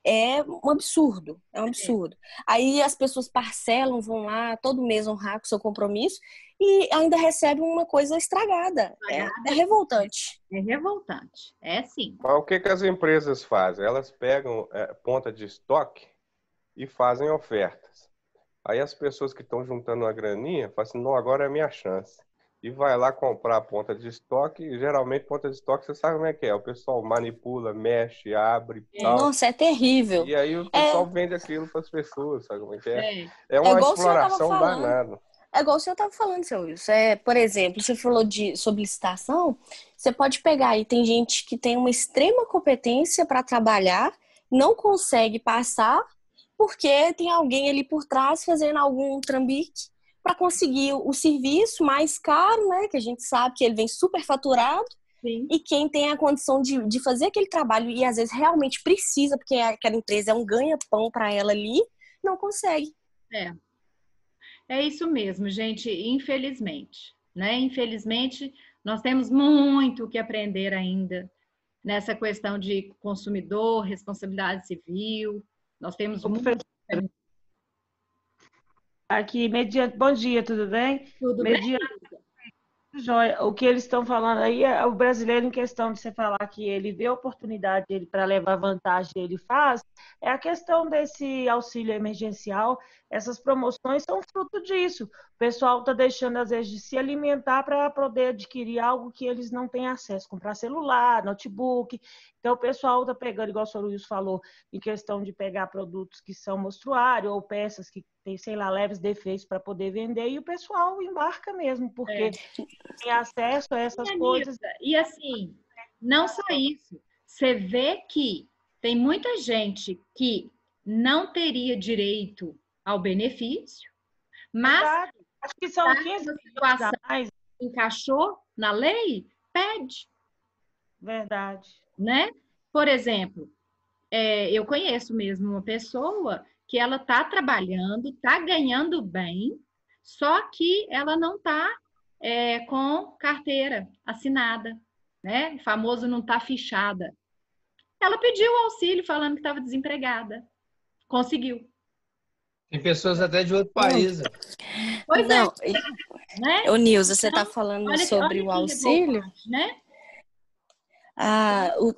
S6: é um absurdo, é um absurdo. Aí as pessoas parcelam, vão lá, todo mês honrar com o seu compromisso e ainda recebem uma coisa estragada. É revoltante.
S1: É revoltante. É sim.
S4: Mas o que as empresas fazem? Elas pegam ponta de estoque e fazem ofertas. Aí as pessoas que estão juntando uma graninha falam assim, não, agora é a minha chance. E vai lá comprar a ponta de estoque, e geralmente ponta de estoque você sabe como é que é. O pessoal manipula, mexe, abre e tal.
S6: Nossa, é terrível.
S4: E aí o pessoal vende aquilo para as pessoas, sabe como é que é? É
S6: É
S4: uma
S6: igual o senhor estava
S4: exploração
S6: falando.
S4: danada.
S6: É igual o senhor estava falando, seu Wilson. Por exemplo, você falou sobre licitação, você pode pegar aí, tem gente que tem uma extrema competência para trabalhar, não consegue passar, porque tem alguém ali por trás fazendo algum trambique para conseguir o serviço mais caro, né? Que a gente sabe que ele vem super faturado.
S1: Sim.
S6: E quem tem a condição de fazer aquele trabalho e às vezes realmente precisa, porque aquela empresa é um ganha-pão para ela ali, não consegue.
S1: É isso mesmo, gente, infelizmente, né? Infelizmente, nós temos muito o que aprender ainda nessa questão de consumidor, responsabilidade civil. Nós temos muito.
S7: Aqui, bom dia, tudo bem?
S1: Tudo bem?
S7: Joia. O que eles estão falando aí é o brasileiro em questão de você falar que ele vê a oportunidade dele para levar vantagem, ele faz, é a questão desse auxílio emergencial. Essas promoções são fruto disso. O pessoal está deixando, às vezes, de se alimentar para poder adquirir algo que eles não têm acesso, comprar celular, notebook. Então, o pessoal está pegando, igual o senhor Luiz falou, em questão de pegar produtos que são mostruário ou peças que têm, sei lá, leves defeitos para poder vender, e o pessoal embarca mesmo, porque tem acesso a essas coisas.
S1: E assim, não só isso. Você vê que tem muita gente que não teria direito ao benefício, mas
S7: acho que são 15
S1: situação
S7: a mais.
S1: encaixou na lei, pede.
S7: Verdade.
S1: né? Por exemplo, eu conheço mesmo uma pessoa que ela está trabalhando, está ganhando bem, só que ela não está com carteira assinada, né? O famoso não está fichada. Ela pediu auxílio falando que estava desempregada. Conseguiu.
S2: Tem pessoas até de outro país.
S1: Pois é,
S6: Não,
S1: né?
S6: ô Nilza, você está
S1: Então,
S6: falando
S1: olha,
S6: sobre
S1: olha
S6: o
S1: que
S6: auxílio?
S1: revoltante, né?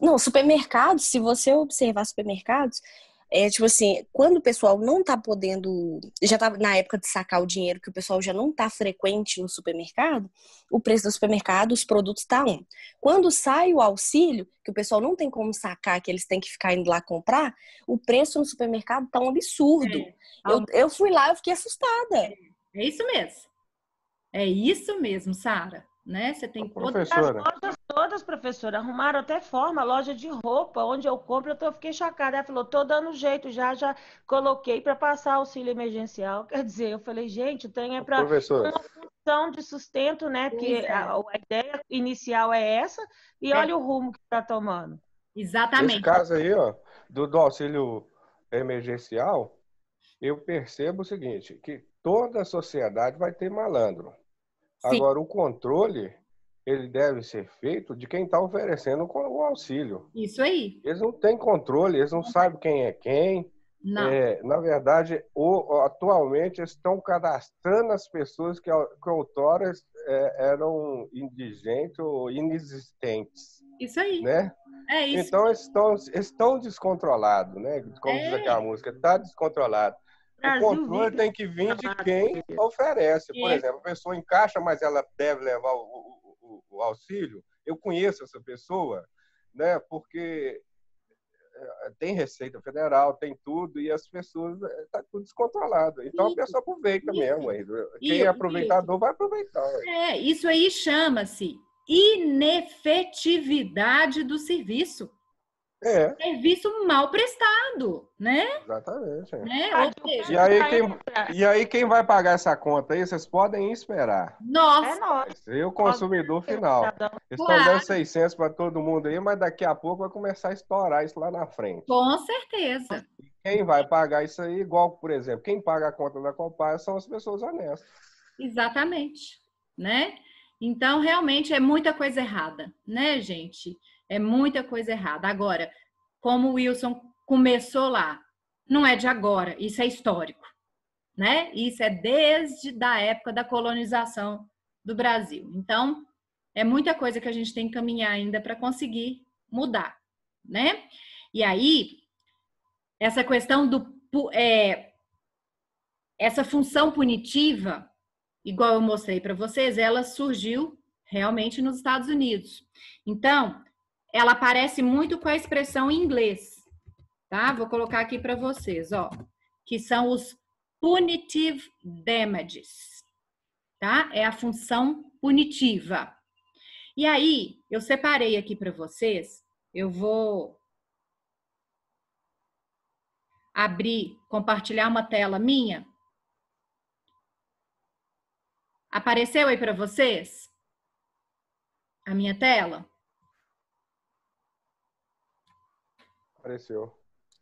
S6: Não, supermercados, se você observar supermercados, tipo assim, quando o pessoal não tá podendo, já tá na época de sacar o dinheiro, que o pessoal já não tá frequente no supermercado, o preço do supermercado, os produtos tá um. Quando sai o auxílio, que o pessoal não tem como sacar, que eles têm que ficar indo lá comprar, o preço no supermercado tá um absurdo. Eu fui lá, eu fiquei assustada.
S1: É isso mesmo. É isso mesmo, Sara. Né? Você tem toda
S7: As
S4: Professora,
S7: lojas todas, professora, arrumaram até forma, loja de roupa, onde eu compro, eu fiquei chocada. Ela falou, tô dando jeito, já coloquei para passar auxílio emergencial. Quer dizer, eu falei, gente, o trem é para
S4: professora,
S7: uma função de sustento, né?
S1: Pois
S7: Porque
S1: é.
S7: a ideia inicial é essa, e olha o rumo que está tomando.
S4: nesse
S1: Exatamente.
S4: caso aí, ó, do auxílio emergencial, eu percebo o seguinte, que toda a sociedade vai ter malandro.
S1: Sim,
S4: Agora, o controle, ele deve ser feito de quem está oferecendo o auxílio.
S1: isso aí.
S4: Eles não têm controle, eles não sabem quem é quem.
S1: Não.
S4: Na verdade, atualmente estão cadastrando as pessoas que outrora eram indigentes ou inexistentes,
S1: Isso aí.
S4: né?
S1: É isso.
S4: Então, estão descontrolados, né? Como diz aquela música, está descontrolado.
S7: O
S4: O
S7: Brasil
S4: controle
S7: vive
S4: tem que vir de quem oferece. Por exemplo, a pessoa encaixa, mas ela deve levar o auxílio. Eu conheço essa pessoa, né? Porque tem Receita Federal, tem tudo, e as pessoas tá tudo descontrolado. Então a pessoa aproveita mesmo. Quem é aproveitador vai aproveitar.
S1: Isso aí chama-se inefetividade do serviço.
S4: É,
S1: Serviço mal prestado, né?
S4: exatamente.
S1: Ou seja,
S4: E aí quem vai pagar essa conta aí, vocês podem esperar.
S7: é
S1: nós,
S7: nós.
S4: O consumidor final. Eles estão
S1: claro,
S4: dando 600 para todo mundo aí, mas daqui a pouco vai começar a estourar isso lá na frente.
S1: com certeza.
S4: Quem vai pagar isso aí, igual, por exemplo, quem paga a conta da Copasa são as pessoas honestas.
S1: Exatamente, né? Então, realmente é muita coisa errada, né, gente? É muita coisa errada. Agora, como o Wilson começou lá, não é de agora, isso é histórico, né? Isso é desde a época da colonização do Brasil. Então, é muita coisa que a gente tem que caminhar ainda para conseguir mudar, né? E aí, essa questão essa função punitiva, igual eu mostrei para vocês, ela surgiu realmente nos Estados Unidos. Então, ela aparece muito com a expressão em inglês, tá? Vou colocar aqui para vocês, ó, que são os punitive damages, tá? É a função punitiva. E aí, eu separei aqui para vocês, eu vou abrir, compartilhar uma tela minha. Apareceu aí para vocês a minha tela?
S4: Apareceu.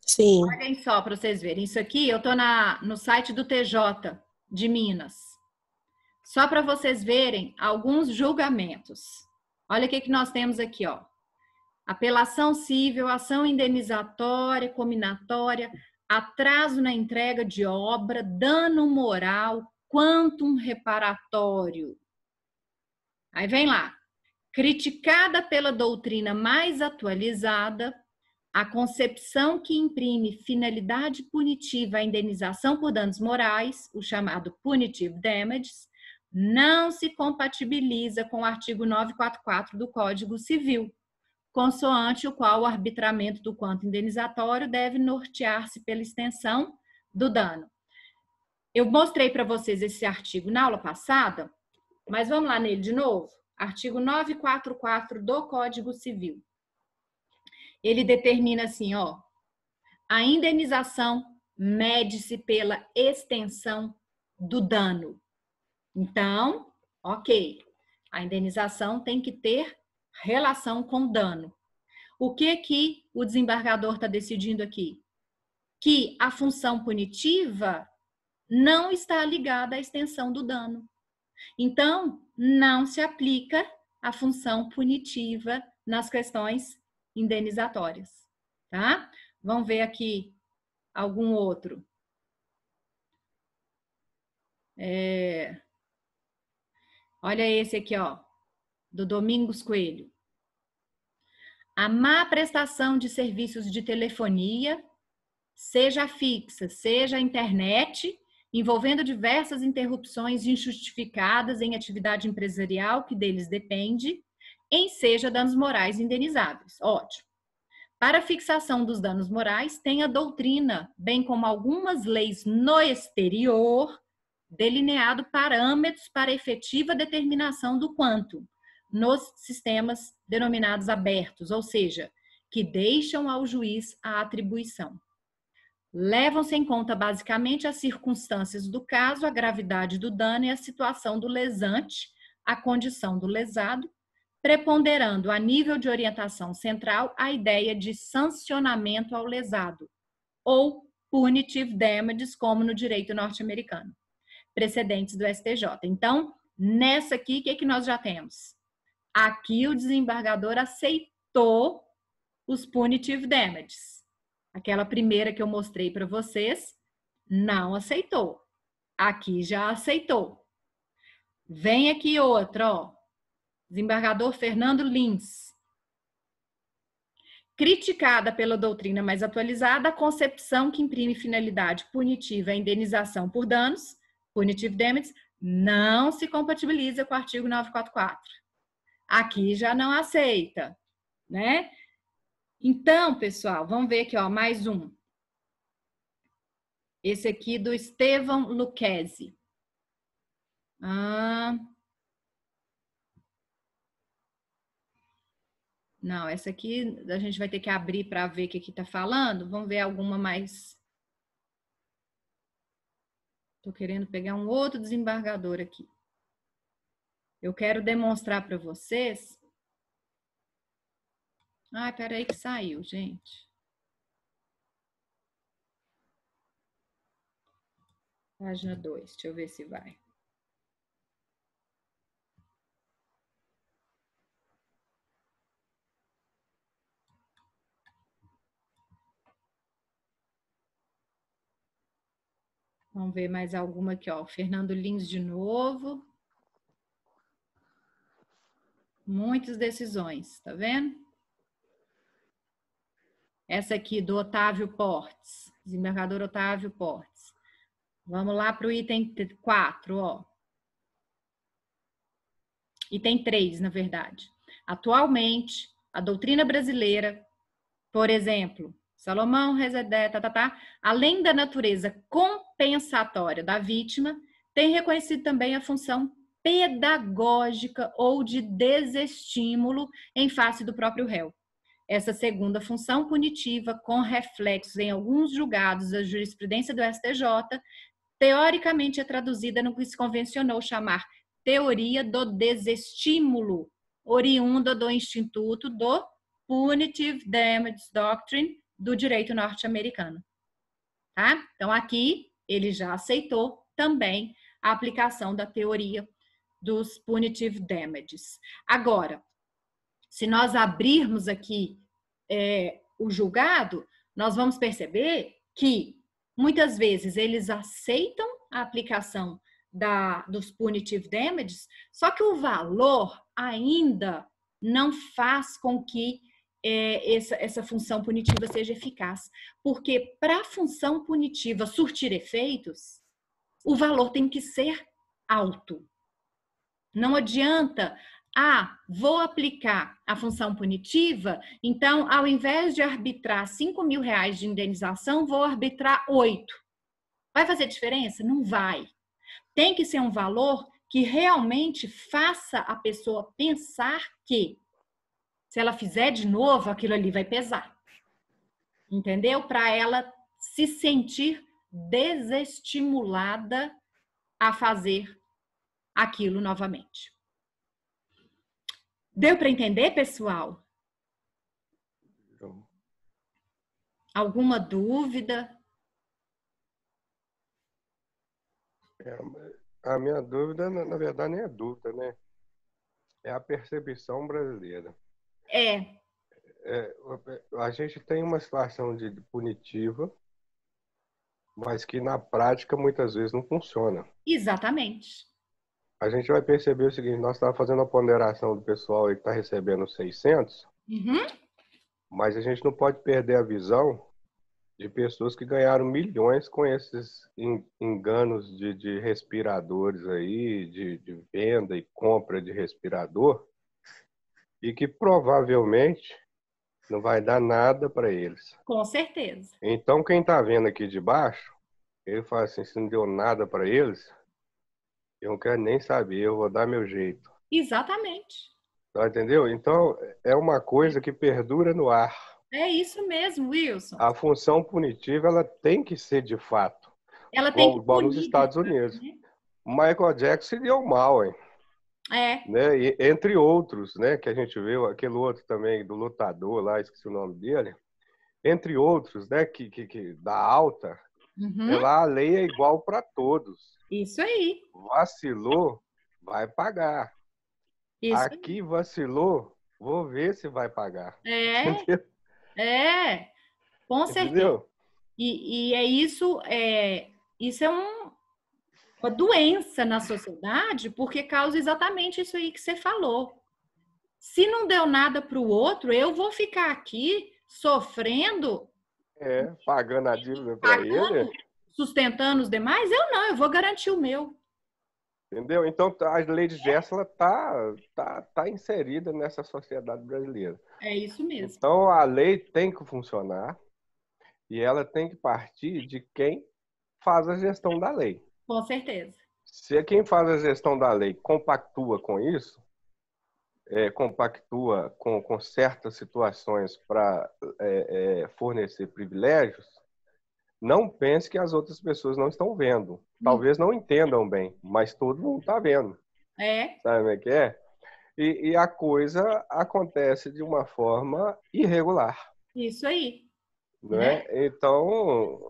S6: Sim.
S1: Olhem só para vocês verem. Isso aqui eu estou no site do TJ de Minas. Só para vocês verem alguns julgamentos. Olha o que nós temos aqui, ó. Apelação civil, ação indenizatória, cominatória, atraso na entrega de obra, dano moral, quantum reparatório. Aí vem lá. Criticada pela doutrina mais atualizada, a concepção que imprime finalidade punitiva à indenização por danos morais, o chamado punitive damages, não se compatibiliza com o artigo 944 do Código Civil, consoante o qual o arbitramento do quanto indenizatório deve nortear-se pela extensão do dano. Eu mostrei para vocês esse artigo na aula passada, mas vamos lá nele de novo? Artigo 944 do Código Civil. Ele determina assim, ó, a indenização mede-se pela extensão do dano. Então, ok, a indenização tem que ter relação com dano. O que o desembargador está decidindo aqui? Que a função punitiva não está ligada à extensão do dano. Então, não se aplica a função punitiva nas questões indenizatórias, tá? Vamos ver aqui algum outro. Olha esse aqui, ó, do Domingos Coelho. A má prestação de serviços de telefonia, seja fixa, seja internet, envolvendo diversas interrupções injustificadas em atividade empresarial que deles depende, enseja danos morais indenizáveis. Ótimo. Para a fixação dos danos morais, tem a doutrina, bem como algumas leis no exterior, delineado parâmetros para efetiva determinação do quanto nos sistemas denominados abertos, ou seja, que deixam ao juiz a atribuição. Levam-se em conta basicamente as circunstâncias do caso, a gravidade do dano e a situação do lesante, a condição do lesado, preponderando a nível de orientação central a ideia de sancionamento ao lesado, ou punitive damages, como no direito norte-americano, precedentes do STJ. Então, nessa aqui, o que nós já temos? Aqui o desembargador aceitou os punitive damages. Aquela primeira que eu mostrei para vocês, não aceitou. Aqui já aceitou. Vem aqui outra, ó. Desembargador Fernando Lins. Criticada pela doutrina mais atualizada, a concepção que imprime finalidade punitiva à indenização por danos, punitive damages, não se compatibiliza com o artigo 944. Aqui já não aceita, né? Então, pessoal, vamos ver aqui, ó, mais um. Esse aqui do Estevão Lucchesi. Não, essa aqui a gente vai ter que abrir para ver o que está falando. Vamos ver alguma mais. Estou querendo pegar um outro desembargador aqui. Eu quero demonstrar para vocês. Ai, peraí que saiu, gente. Página 2, deixa eu ver se vai. Vamos ver mais alguma aqui, ó. Fernando Lins de novo. Muitas decisões, tá vendo? Essa aqui do Otávio Portes, desembargador Otávio Portes. Vamos lá para o item 4, ó. Item 3, na verdade. Atualmente, a doutrina brasileira, por exemplo, Salomão, Rezedé, além da natureza compensatória da vítima, tem reconhecido também a função pedagógica ou de desestímulo em face do próprio réu. Essa segunda função punitiva, com reflexos em alguns julgados da jurisprudência do STJ, teoricamente é traduzida no que se convencionou chamar teoria do desestímulo, oriunda do Instituto do Punitive Damages Doctrine do direito norte-americano. Tá? Então, aqui ele já aceitou também a aplicação da teoria dos Punitive Damages. Agora, se nós abrirmos aqui o julgado, nós vamos perceber que muitas vezes eles aceitam a aplicação dos punitive damages, só que o valor ainda não faz com que essa função punitiva seja eficaz. Porque para a função punitiva surtir efeitos, o valor tem que ser alto. Não adianta, vou aplicar a função punitiva, então, ao invés de arbitrar R$5.000 de indenização, vou arbitrar 8. Vai fazer diferença? Não vai. Tem que ser um valor que realmente faça a pessoa pensar que, se ela fizer de novo, aquilo ali vai pesar. Entendeu? Para ela se sentir desestimulada a fazer aquilo novamente. Deu para entender, pessoal? Alguma dúvida?
S4: A minha dúvida, na verdade, nem é dúvida, né? É a percepção brasileira. A gente tem uma situação de punitiva, mas que na prática muitas vezes não funciona.
S1: Exatamente.
S4: A gente vai perceber o seguinte: nós estávamos fazendo a ponderação do pessoal aí que está recebendo 600, mas a gente não pode perder a visão de pessoas que ganharam milhões com esses enganos de respiradores aí, de venda e compra de respirador, e que provavelmente não vai dar nada para eles.
S1: Com certeza.
S4: Então, quem está vendo aqui de baixo, ele fala assim: se não deu nada para eles, eu não quero nem saber, eu vou dar meu jeito.
S1: Exatamente.
S4: Tá, entendeu? Então, é uma coisa que perdura no ar.
S1: É isso mesmo, Wilson.
S4: A função punitiva, ela tem que ser de fato.
S1: Ela tem que
S4: igual nos Estados Unidos.
S1: Né?
S4: Michael Jackson se deu mal, hein? Né? E, entre outros, né? Que a gente viu, aquele outro também, do lutador lá, esqueci o nome dele. Entre outros, né? Que dá alta. Lá a lei é igual para todos.
S1: Isso aí.
S4: Vacilou, vai pagar.
S1: Isso
S4: aqui aí. Vacilou, vou ver se vai pagar.
S1: Entendeu? Com certeza.
S4: Entendeu?
S1: E é isso, isso é uma doença na sociedade, porque causa exatamente isso aí que você falou. Se não deu nada para o outro, eu vou ficar aqui sofrendo.
S4: Pagando a dívida para ele.
S1: Sustentando os demais? Eu vou garantir o meu.
S4: Entendeu? Então, a lei de Gerson tá inserida nessa sociedade brasileira.
S1: É isso mesmo.
S4: Então, a lei tem que funcionar e ela tem que partir de quem faz a gestão da lei.
S1: Com certeza.
S4: Se quem faz a gestão da lei compactua com isso, compactua com certas situações para fornecer privilégios, não pense que as outras pessoas não estão vendo. Talvez não entendam bem, mas todo mundo está vendo. Sabe como é que é? E a coisa acontece de uma forma irregular.
S1: Isso aí.
S4: Né? Então,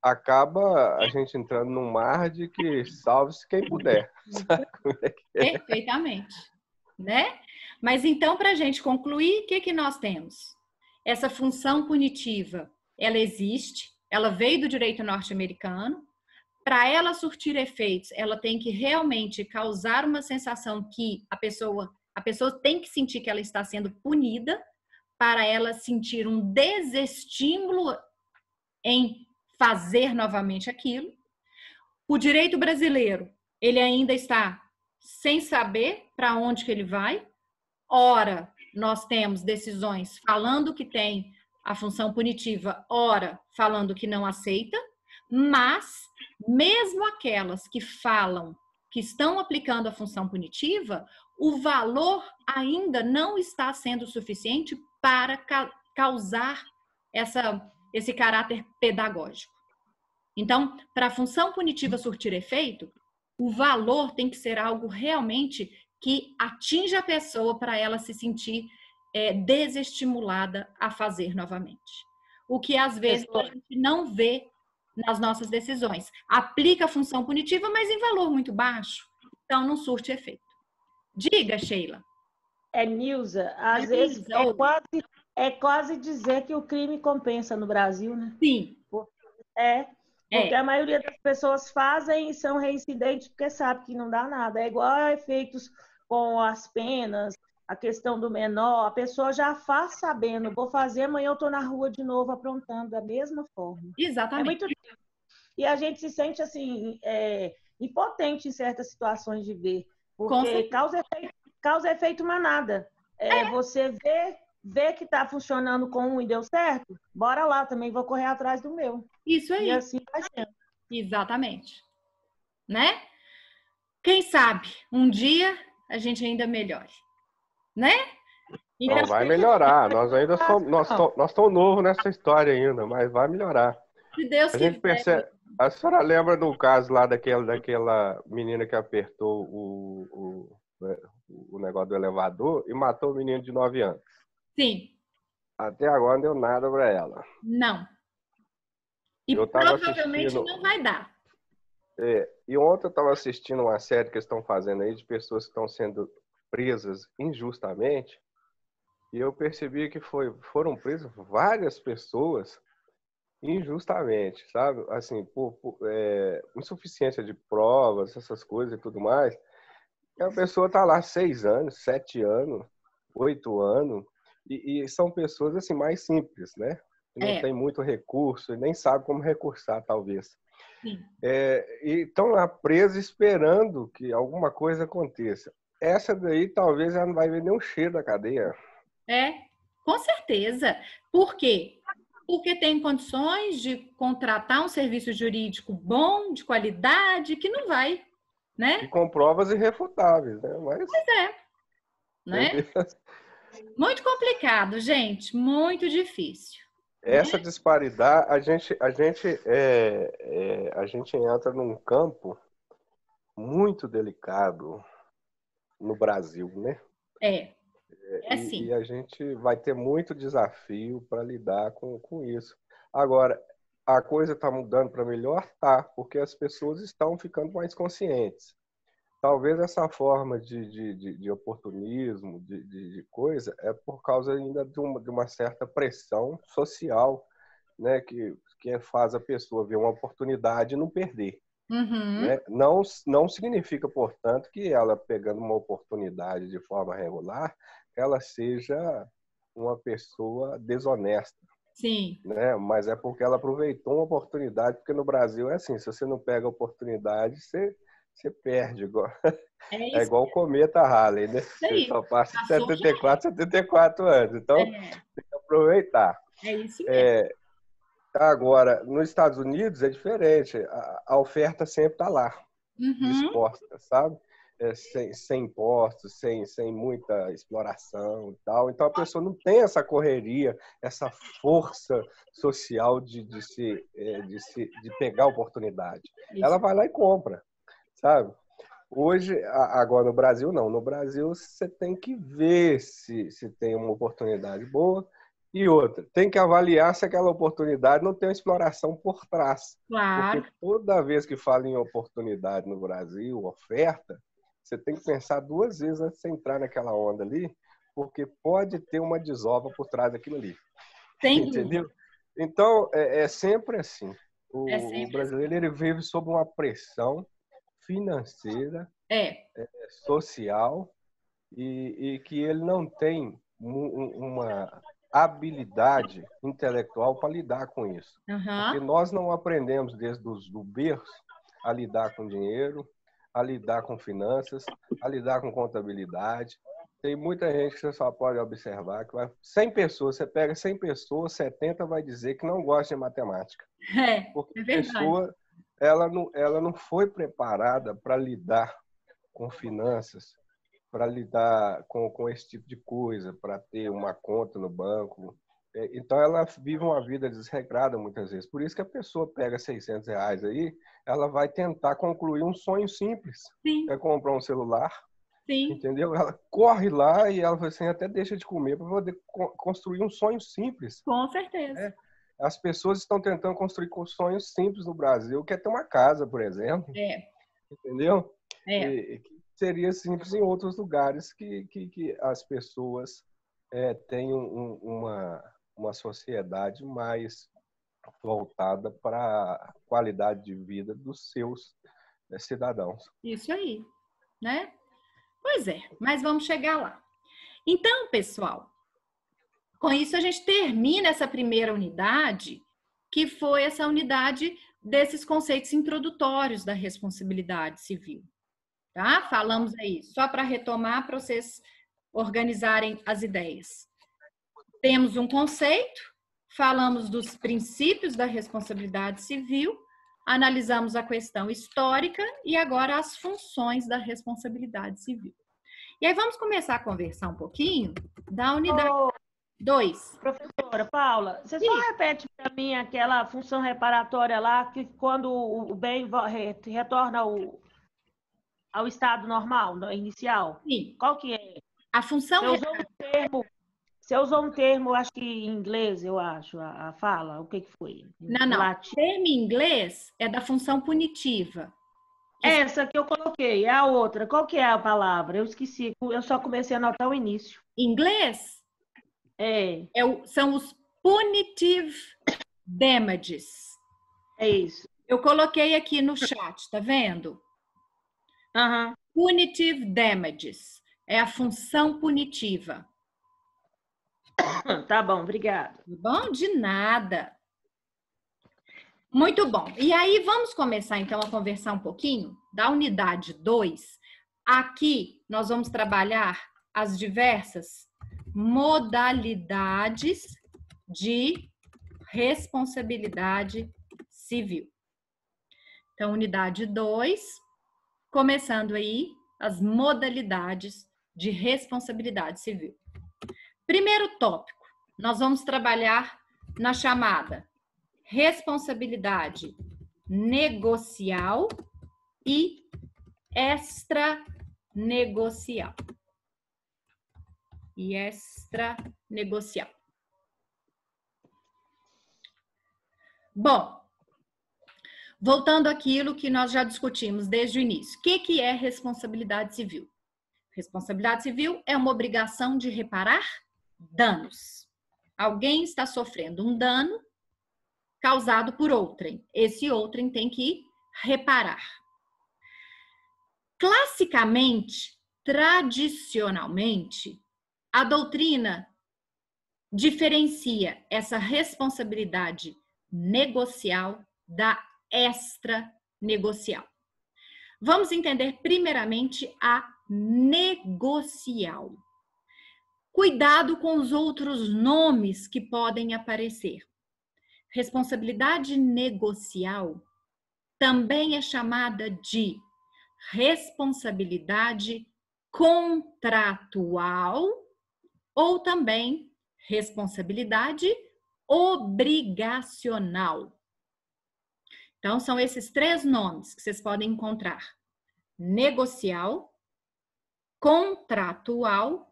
S4: acaba a gente entrando num mar de que salve-se quem puder. Sabe como é que é?
S1: Perfeitamente. Né? Mas então, para a gente concluir, o que nós temos? Essa função punitiva, ela existe, ela veio do direito norte-americano. Para ela surtir efeitos, ela tem que realmente causar uma sensação que a pessoa tem que sentir que ela está sendo punida, para ela sentir um desestímulo em fazer novamente aquilo. O direito brasileiro, ele ainda está sem saber para onde que ele vai. Ora, nós temos decisões falando que tem a função punitiva, ora, falando que não aceita, mas mesmo aquelas que falam que estão aplicando a função punitiva, o valor ainda não está sendo suficiente para causar esse caráter pedagógico. Então, para a função punitiva surtir efeito, o valor tem que ser algo realmente que atinja a pessoa para ela se sentir desestimulada a fazer novamente. O que às vezes a gente não vê nas nossas decisões. Aplica a função punitiva, mas em valor muito baixo. Então, não surte efeito. Diga, Sheila.
S7: Nilza, às vezes é quase dizer que o crime compensa no Brasil, né?
S1: Sim.
S7: Porque a maioria das pessoas fazem e são reincidentes porque sabe que não dá nada. É igual a efeitos com as penas, a questão do menor, a pessoa já faz sabendo, vou fazer, amanhã eu estou na rua de novo aprontando da mesma forma.
S1: Exatamente.
S7: E a gente se sente assim, impotente em certas situações de ver, porque causa efeito manada. Você vê que está funcionando com um e deu certo, bora lá, também vou correr atrás do meu.
S1: Isso aí.
S7: E assim vai sendo.
S1: Exatamente. Né? Quem sabe, um dia a gente ainda melhore. Né?
S4: Então, não vai melhorar. Nós ainda nós estamos novos nessa história ainda, mas vai melhorar.
S1: Se Deus quiser.
S4: Gente percebe. A senhora lembra do caso lá daquela menina que apertou o o negócio do elevador e matou o menino de 9 anos.
S1: Sim.
S4: Até agora não deu nada para ela.
S1: Não. E
S4: Eu tava
S1: provavelmente
S4: assistindo...
S1: não vai dar.
S4: E ontem eu estava assistindo uma série que eles estão fazendo aí de pessoas que estão sendo presas injustamente, e eu percebi que foram presas várias pessoas injustamente, sabe? Assim, por insuficiência de provas, essas coisas e tudo mais. E a pessoa está lá 6 anos, 7 anos, 8 anos, e são pessoas assim mais simples, né? Que não tem muito recurso e nem sabe como recursar, talvez.
S1: Sim.
S4: E estão lá presos esperando que alguma coisa aconteça. Essa daí talvez ela não vai ver nem o cheiro da cadeia.
S1: Com certeza. Por quê? Porque tem condições de contratar um serviço jurídico bom, de qualidade, que não vai, né?
S4: E com provas irrefutáveis, né? Mas...
S1: Pois é, né? Muito complicado, gente, muito difícil.
S4: Essa disparidade, a gente entra num campo muito delicado no Brasil, né?
S1: Sim.
S4: E a gente vai ter muito desafio para lidar com isso. Agora, a coisa está mudando para melhor? Tá, porque as pessoas estão ficando mais conscientes. Talvez essa forma de oportunismo, de coisa, é por causa ainda de uma certa pressão social, né, que faz a pessoa ver uma oportunidade e não perder. Né? Não significa, portanto, que ela pegando uma oportunidade de forma regular, ela seja uma pessoa desonesta.
S1: Sim.
S4: Né? Mas é porque ela aproveitou uma oportunidade, porque no Brasil é assim, se você não pega a oportunidade, você perde. É igual o cometa Halley, né? Você só passa de 74 anos. Então, tem que aproveitar.
S1: É isso mesmo.
S4: Agora, nos Estados Unidos é diferente. A oferta sempre está lá, disposta, sabe? Sem impostos, sem muita exploração e tal. Então, a pessoa não tem essa correria, essa força social de pegar a oportunidade. Ela vai lá e compra, sabe? Hoje, agora no Brasil, não. No Brasil, você tem que ver se tem uma oportunidade boa. E outra, tem que avaliar se aquela oportunidade não tem uma exploração por trás.
S1: Claro.
S4: Porque toda vez que fala em oportunidade no Brasil, oferta, você tem que pensar 2 vezes antes de você entrar naquela onda ali, porque pode ter uma desova por trás daquilo ali. Entendeu? Então, é sempre assim. O brasileiro ele vive sob uma pressão financeira, social, e que ele não tem uma habilidade intelectual para lidar com isso. Porque nós não aprendemos desde o berço a lidar com dinheiro, a lidar com finanças, a lidar com contabilidade. Tem muita gente que você só pode observar que 100 pessoas, você pega 100 pessoas, 70 vai dizer que não gosta de matemática. Porque a pessoa ela não foi preparada para lidar com finanças, para lidar com esse tipo de coisa, para ter uma conta no banco. Então, ela vive uma vida desregrada muitas vezes. Por isso que a pessoa pega R$600 aí, ela vai tentar concluir um sonho simples.
S1: Sim.
S4: É comprar um celular,
S1: Sim.
S4: entendeu? Ela corre lá e ela assim, até deixa de comer para poder construir um sonho simples.
S1: Com certeza.
S4: As pessoas estão tentando construir sonhos simples no Brasil, quer ter uma casa, por exemplo. Entendeu? E seria simples em outros lugares que as pessoas tenham uma sociedade mais voltada para a qualidade de vida dos seus cidadãos.
S1: Isso aí, né? Pois é, mas vamos chegar lá. Então, pessoal, com isso a gente termina essa primeira unidade, que foi essa unidade desses conceitos introdutórios da responsabilidade civil. Tá? Falamos aí, só para retomar, para vocês organizarem as ideias. Temos um conceito, falamos dos princípios da responsabilidade civil, analisamos a questão histórica e agora as funções da responsabilidade civil. E aí vamos começar a conversar um pouquinho da unidade 2.
S7: Professora Paula, você só repete para mim aquela função reparatória lá, que quando o bem retorna ao estado normal, inicial?
S1: Sim.
S7: Qual que é?
S1: A função...
S7: Você usou um termo, acho que em inglês, eu acho, a fala. O que foi?
S1: Não.
S7: Latim.
S1: O termo em inglês é da função punitiva.
S7: Essa que eu coloquei, é a outra. Qual que é a palavra? Eu esqueci, eu só comecei a anotar o início.
S1: Em inglês? São os punitive damages.
S7: É isso.
S1: Eu coloquei aqui no chat, tá vendo?
S7: Uhum.
S1: Punitive damages. É a função punitiva.
S7: Tá bom, obrigada.
S1: Bom, de nada. Muito bom. E aí, vamos começar, então, a conversar um pouquinho da unidade 2. Aqui, nós vamos trabalhar as diversas modalidades de responsabilidade civil. Então, unidade 2, começando aí as modalidades de responsabilidade civil. Primeiro tópico, nós vamos trabalhar na chamada responsabilidade negocial e extranegocial. Bom, voltando àquilo que nós já discutimos desde o início. O que é responsabilidade civil? Responsabilidade civil é uma obrigação de reparar danos. Alguém está sofrendo um dano causado por outrem. Esse outrem tem que reparar. Classicamente, tradicionalmente, a doutrina diferencia essa responsabilidade negocial da extranegocial. Vamos entender primeiramente a negocial. Cuidado com os outros nomes que podem aparecer. Responsabilidade negocial também é chamada de responsabilidade contratual ou também responsabilidade obrigacional. Então, são esses três nomes que vocês podem encontrar: negocial, contratual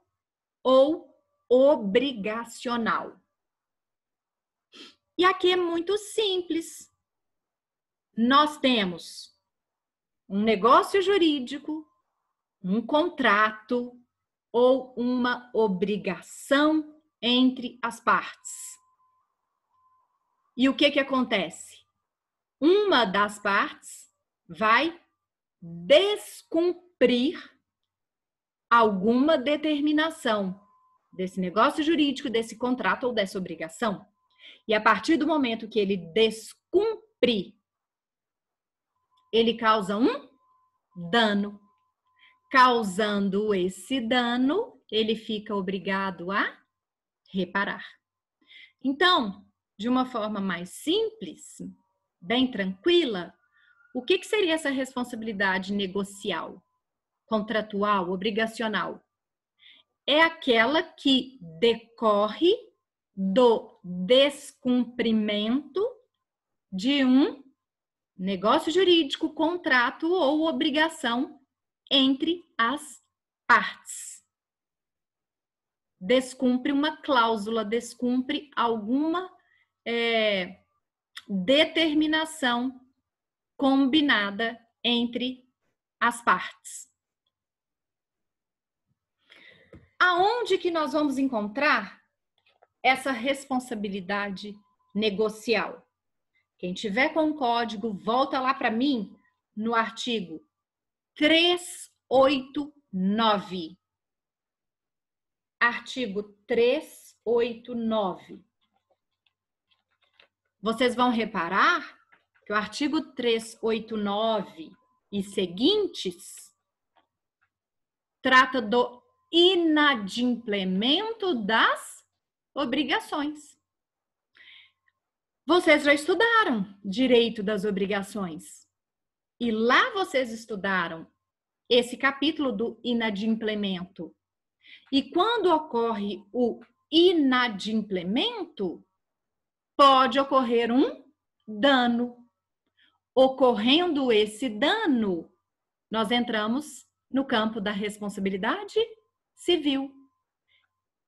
S1: ou obrigacional. E aqui é muito simples. Nós temos um negócio jurídico, um contrato ou uma obrigação entre as partes. E o que acontece? Uma das partes vai descumprir alguma determinação desse negócio jurídico, desse contrato ou dessa obrigação. E a partir do momento que ele descumpre, ele causa um dano. Causando esse dano, ele fica obrigado a reparar. Então, de uma forma mais simples, bem tranquila, o que seria essa responsabilidade negocial, contratual, obrigacional? É aquela que decorre do descumprimento de um negócio jurídico, contrato ou obrigação entre as partes. Descumpre uma cláusula, descumpre alguma determinação combinada entre as partes. Aonde que nós vamos encontrar essa responsabilidade negocial? Quem tiver com o código, volta lá para mim no artigo 389. Artigo 389. Vocês vão reparar que o artigo 389 e seguintes trata do inadimplemento das obrigações. Vocês já estudaram direito das obrigações. E lá vocês estudaram esse capítulo do inadimplemento. E quando ocorre o inadimplemento, pode ocorrer um dano. Ocorrendo esse dano, nós entramos no campo da responsabilidade civil.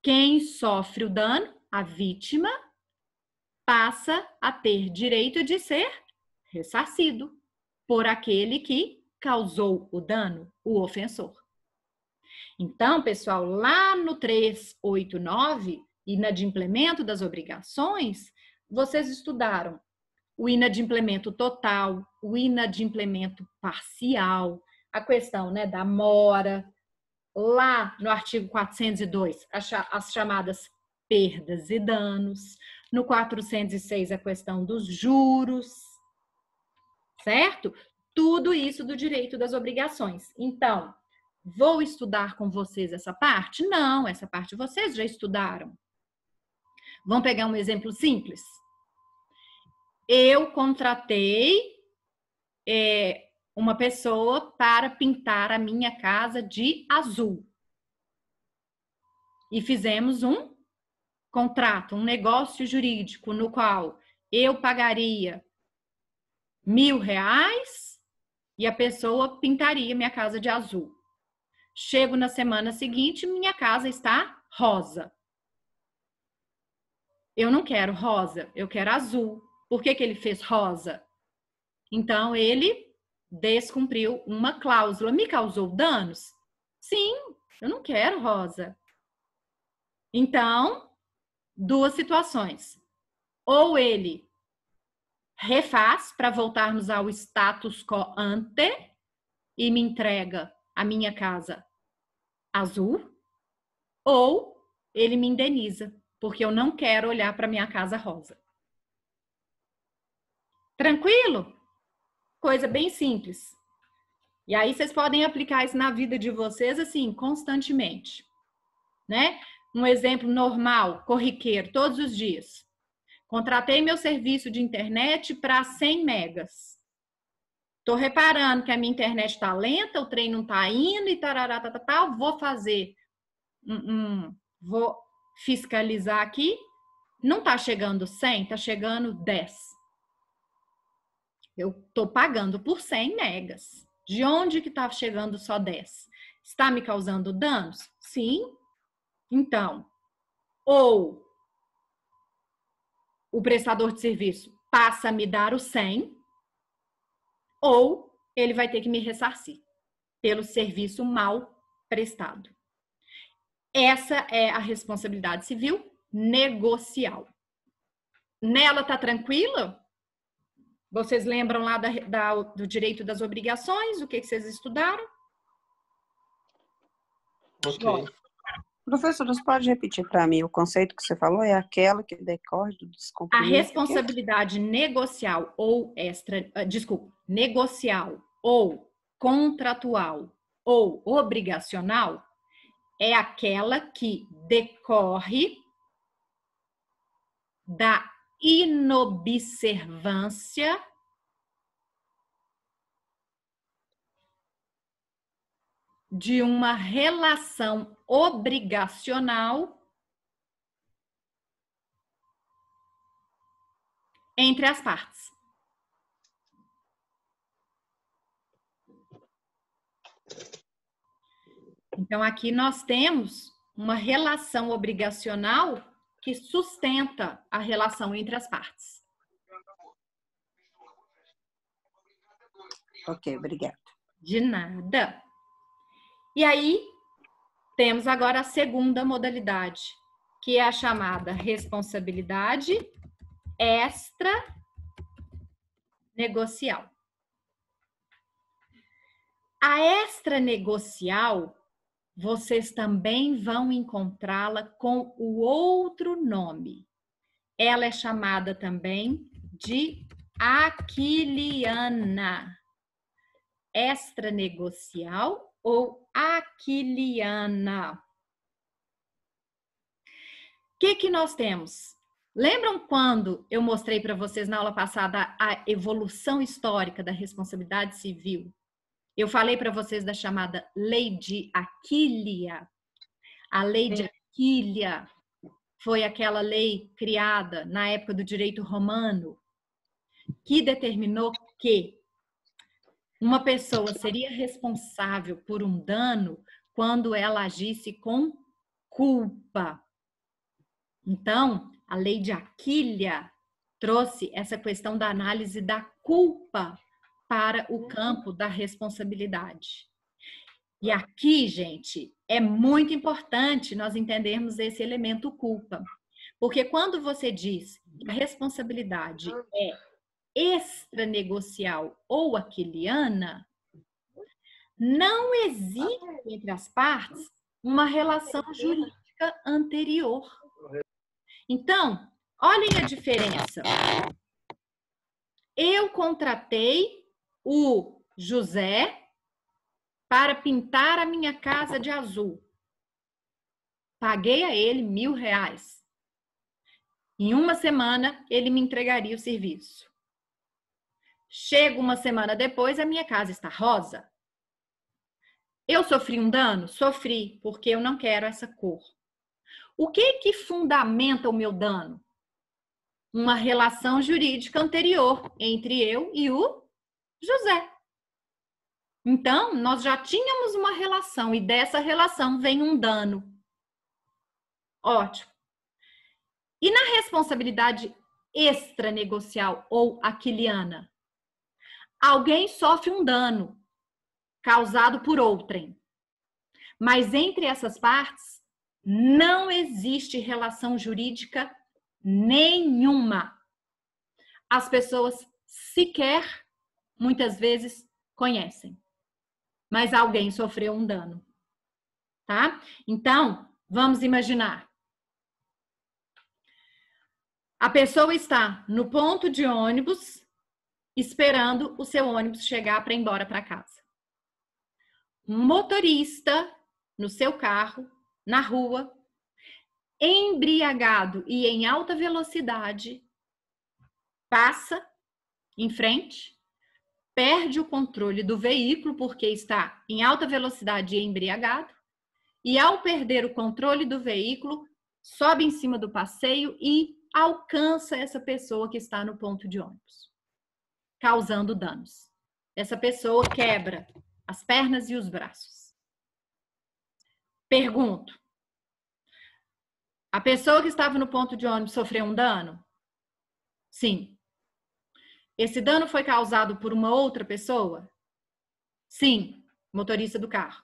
S1: Quem sofre o dano, a vítima, passa a ter direito de ser ressarcido por aquele que causou o dano, o ofensor. Então, pessoal, lá no 389, inadimplemento das obrigações, vocês estudaram o inadimplemento total, o inadimplemento parcial, a questão, né, da mora, lá no artigo 402, as chamadas perdas e danos, no 406 a questão dos juros, certo? Tudo isso do direito das obrigações. Então, vou estudar com vocês essa parte? Não, essa parte vocês já estudaram. Vamos pegar um exemplo simples. Eu contratei uma pessoa para pintar a minha casa de azul. E fizemos um contrato, um negócio jurídico no qual eu pagaria R$1.000 e a pessoa pintaria minha casa de azul. Chego na semana seguinte, minha casa está rosa. Eu não quero rosa, eu quero azul. Por que ele fez rosa? Então, ele descumpriu uma cláusula. Me causou danos? Sim, eu não quero rosa. Então, duas situações. Ou ele refaz para voltarmos ao status quo ante e me entrega a minha casa azul, ou ele me indeniza, porque eu não quero olhar para minha casa rosa. Tranquilo? Coisa bem simples. E aí vocês podem aplicar isso na vida de vocês assim, constantemente, né? Um exemplo normal, corriqueiro, todos os dias. Contratei meu serviço de internet para 100 megas. Estou reparando que a minha internet está lenta, o trem não está indo e tarará, vou fazer, vou fiscalizar aqui. Não está chegando 100, está chegando 10. Eu estou pagando por 100 megas. De onde que está chegando só 10? Está me causando danos? Sim. Então, ou o prestador de serviço passa a me dar o 100, ou ele vai ter que me ressarcir pelo serviço mal prestado. Essa é a responsabilidade civil negocial. Nela tá tranquila? Vocês lembram lá do direito das obrigações? O que vocês estudaram?
S2: Ok.
S3: Professora, você pode repetir para mim o conceito que você falou? É aquela que decorre do
S1: A
S3: descumprimento?
S1: responsabilidade negocial ou negocial ou contratual ou obrigacional é aquela que decorre da inobservância de uma relação obrigacional entre as partes. Então, aqui nós temos uma relação obrigacional que sustenta a relação entre as partes.
S3: Ok, obrigada.
S1: De nada. E aí, temos agora a segunda modalidade, que é a chamada responsabilidade extranegocial. A extranegocial, vocês também vão encontrá-la com o outro nome. Ela é chamada também de aquiliana. Extranegocial ou aquiliana. O que nós temos? Lembram quando eu mostrei para vocês na aula passada a evolução histórica da responsabilidade civil? Eu falei para vocês da chamada Lei de Aquília. A Lei de Aquília foi aquela lei criada na época do direito romano que determinou que Uma pessoa seria responsável por um dano quando ela agisse com culpa. Então, a lei de Aquila trouxe essa questão da análise da culpa para o campo da responsabilidade. E aqui, gente, é muito importante nós entendermos esse elemento culpa. Porque quando você diz que a responsabilidade é extranegocial ou aquiliana, não existe entre as partes uma relação jurídica anterior. Então, olhem a diferença. Eu contratei o José para pintar a minha casa de azul. Paguei a ele R$1.000. Em uma semana, ele me entregaria o serviço. Chega uma semana depois, a minha casa está rosa. Eu sofri um dano? Sofri, porque eu não quero essa cor. O que fundamenta o meu dano? Uma relação jurídica anterior entre eu e o José. Então, nós já tínhamos uma relação e dessa relação vem um dano. Ótimo. E na responsabilidade extranegocial ou aquiliana? Alguém sofre um dano causado por outrem. Mas entre essas partes não existe relação jurídica nenhuma. As pessoas sequer, muitas vezes, conhecem. Mas alguém sofreu um dano. Tá? Então, vamos imaginar. A pessoa está no ponto de ônibus esperando o seu ônibus chegar para ir embora para casa. Um motorista no seu carro, na rua, embriagado e em alta velocidade, passa em frente, perde o controle do veículo porque está em alta velocidade e embriagado, e ao perder o controle do veículo, sobe em cima do passeio e alcança essa pessoa que está no ponto de ônibus, causando danos. Essa pessoa quebra as pernas e os braços. Pergunto: a pessoa que estava no ponto de ônibus sofreu um dano? Sim. Esse dano foi causado por uma outra pessoa? Sim, motorista do carro.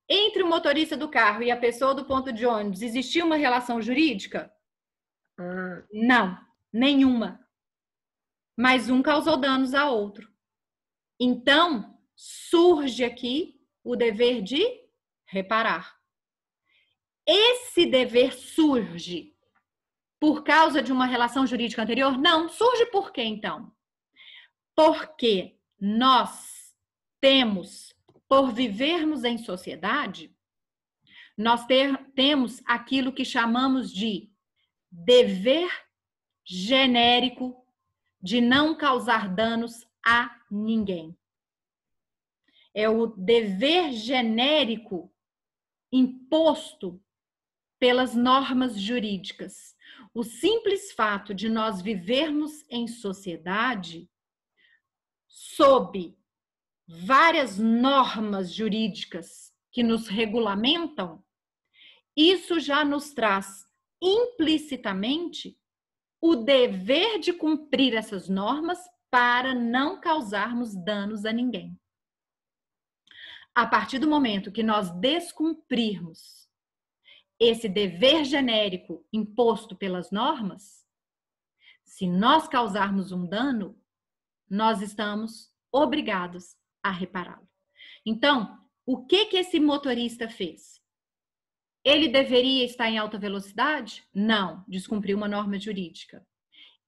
S1: Entre o motorista do carro e a pessoa do ponto de ônibus, existia uma relação jurídica? Não, nenhuma. Mas um causou danos ao outro. Então, surge aqui o dever de reparar. Esse dever surge por causa de uma relação jurídica anterior? Não. Surge por quê, então? Porque nós temos, por vivermos em sociedade, nós temos aquilo que chamamos de dever genérico de não causar danos a ninguém. É o dever genérico imposto pelas normas jurídicas. O simples fato de nós vivermos em sociedade sob várias normas jurídicas que nos regulamentam, isso já nos traz implicitamente o dever de cumprir essas normas para não causarmos danos a ninguém. A partir do momento que nós descumprirmos esse dever genérico imposto pelas normas, se nós causarmos um dano, nós estamos obrigados a repará-lo. Então, o que esse motorista fez? Ele deveria estar em alta velocidade? Não, descumpriu uma norma jurídica.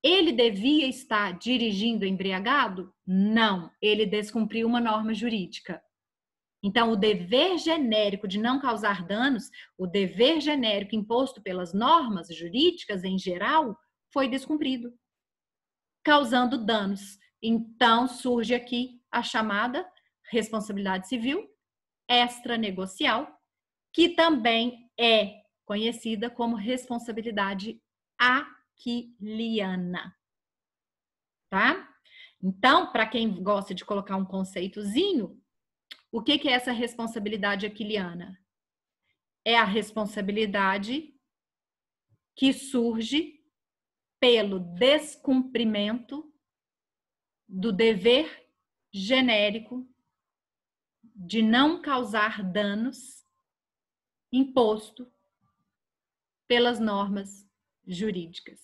S1: Ele devia estar dirigindo embriagado? Não, ele descumpriu uma norma jurídica. Então, o dever genérico de não causar danos, o dever genérico imposto pelas normas jurídicas em geral, foi descumprido, causando danos. Então, surge aqui a chamada responsabilidade civil extranegocial, que também é conhecida como responsabilidade aquiliana. Tá? Então, para quem gosta de colocar um conceitozinho, o que é essa responsabilidade aquiliana? É a responsabilidade que surge pelo descumprimento do dever genérico de não causar danos imposto pelas normas jurídicas.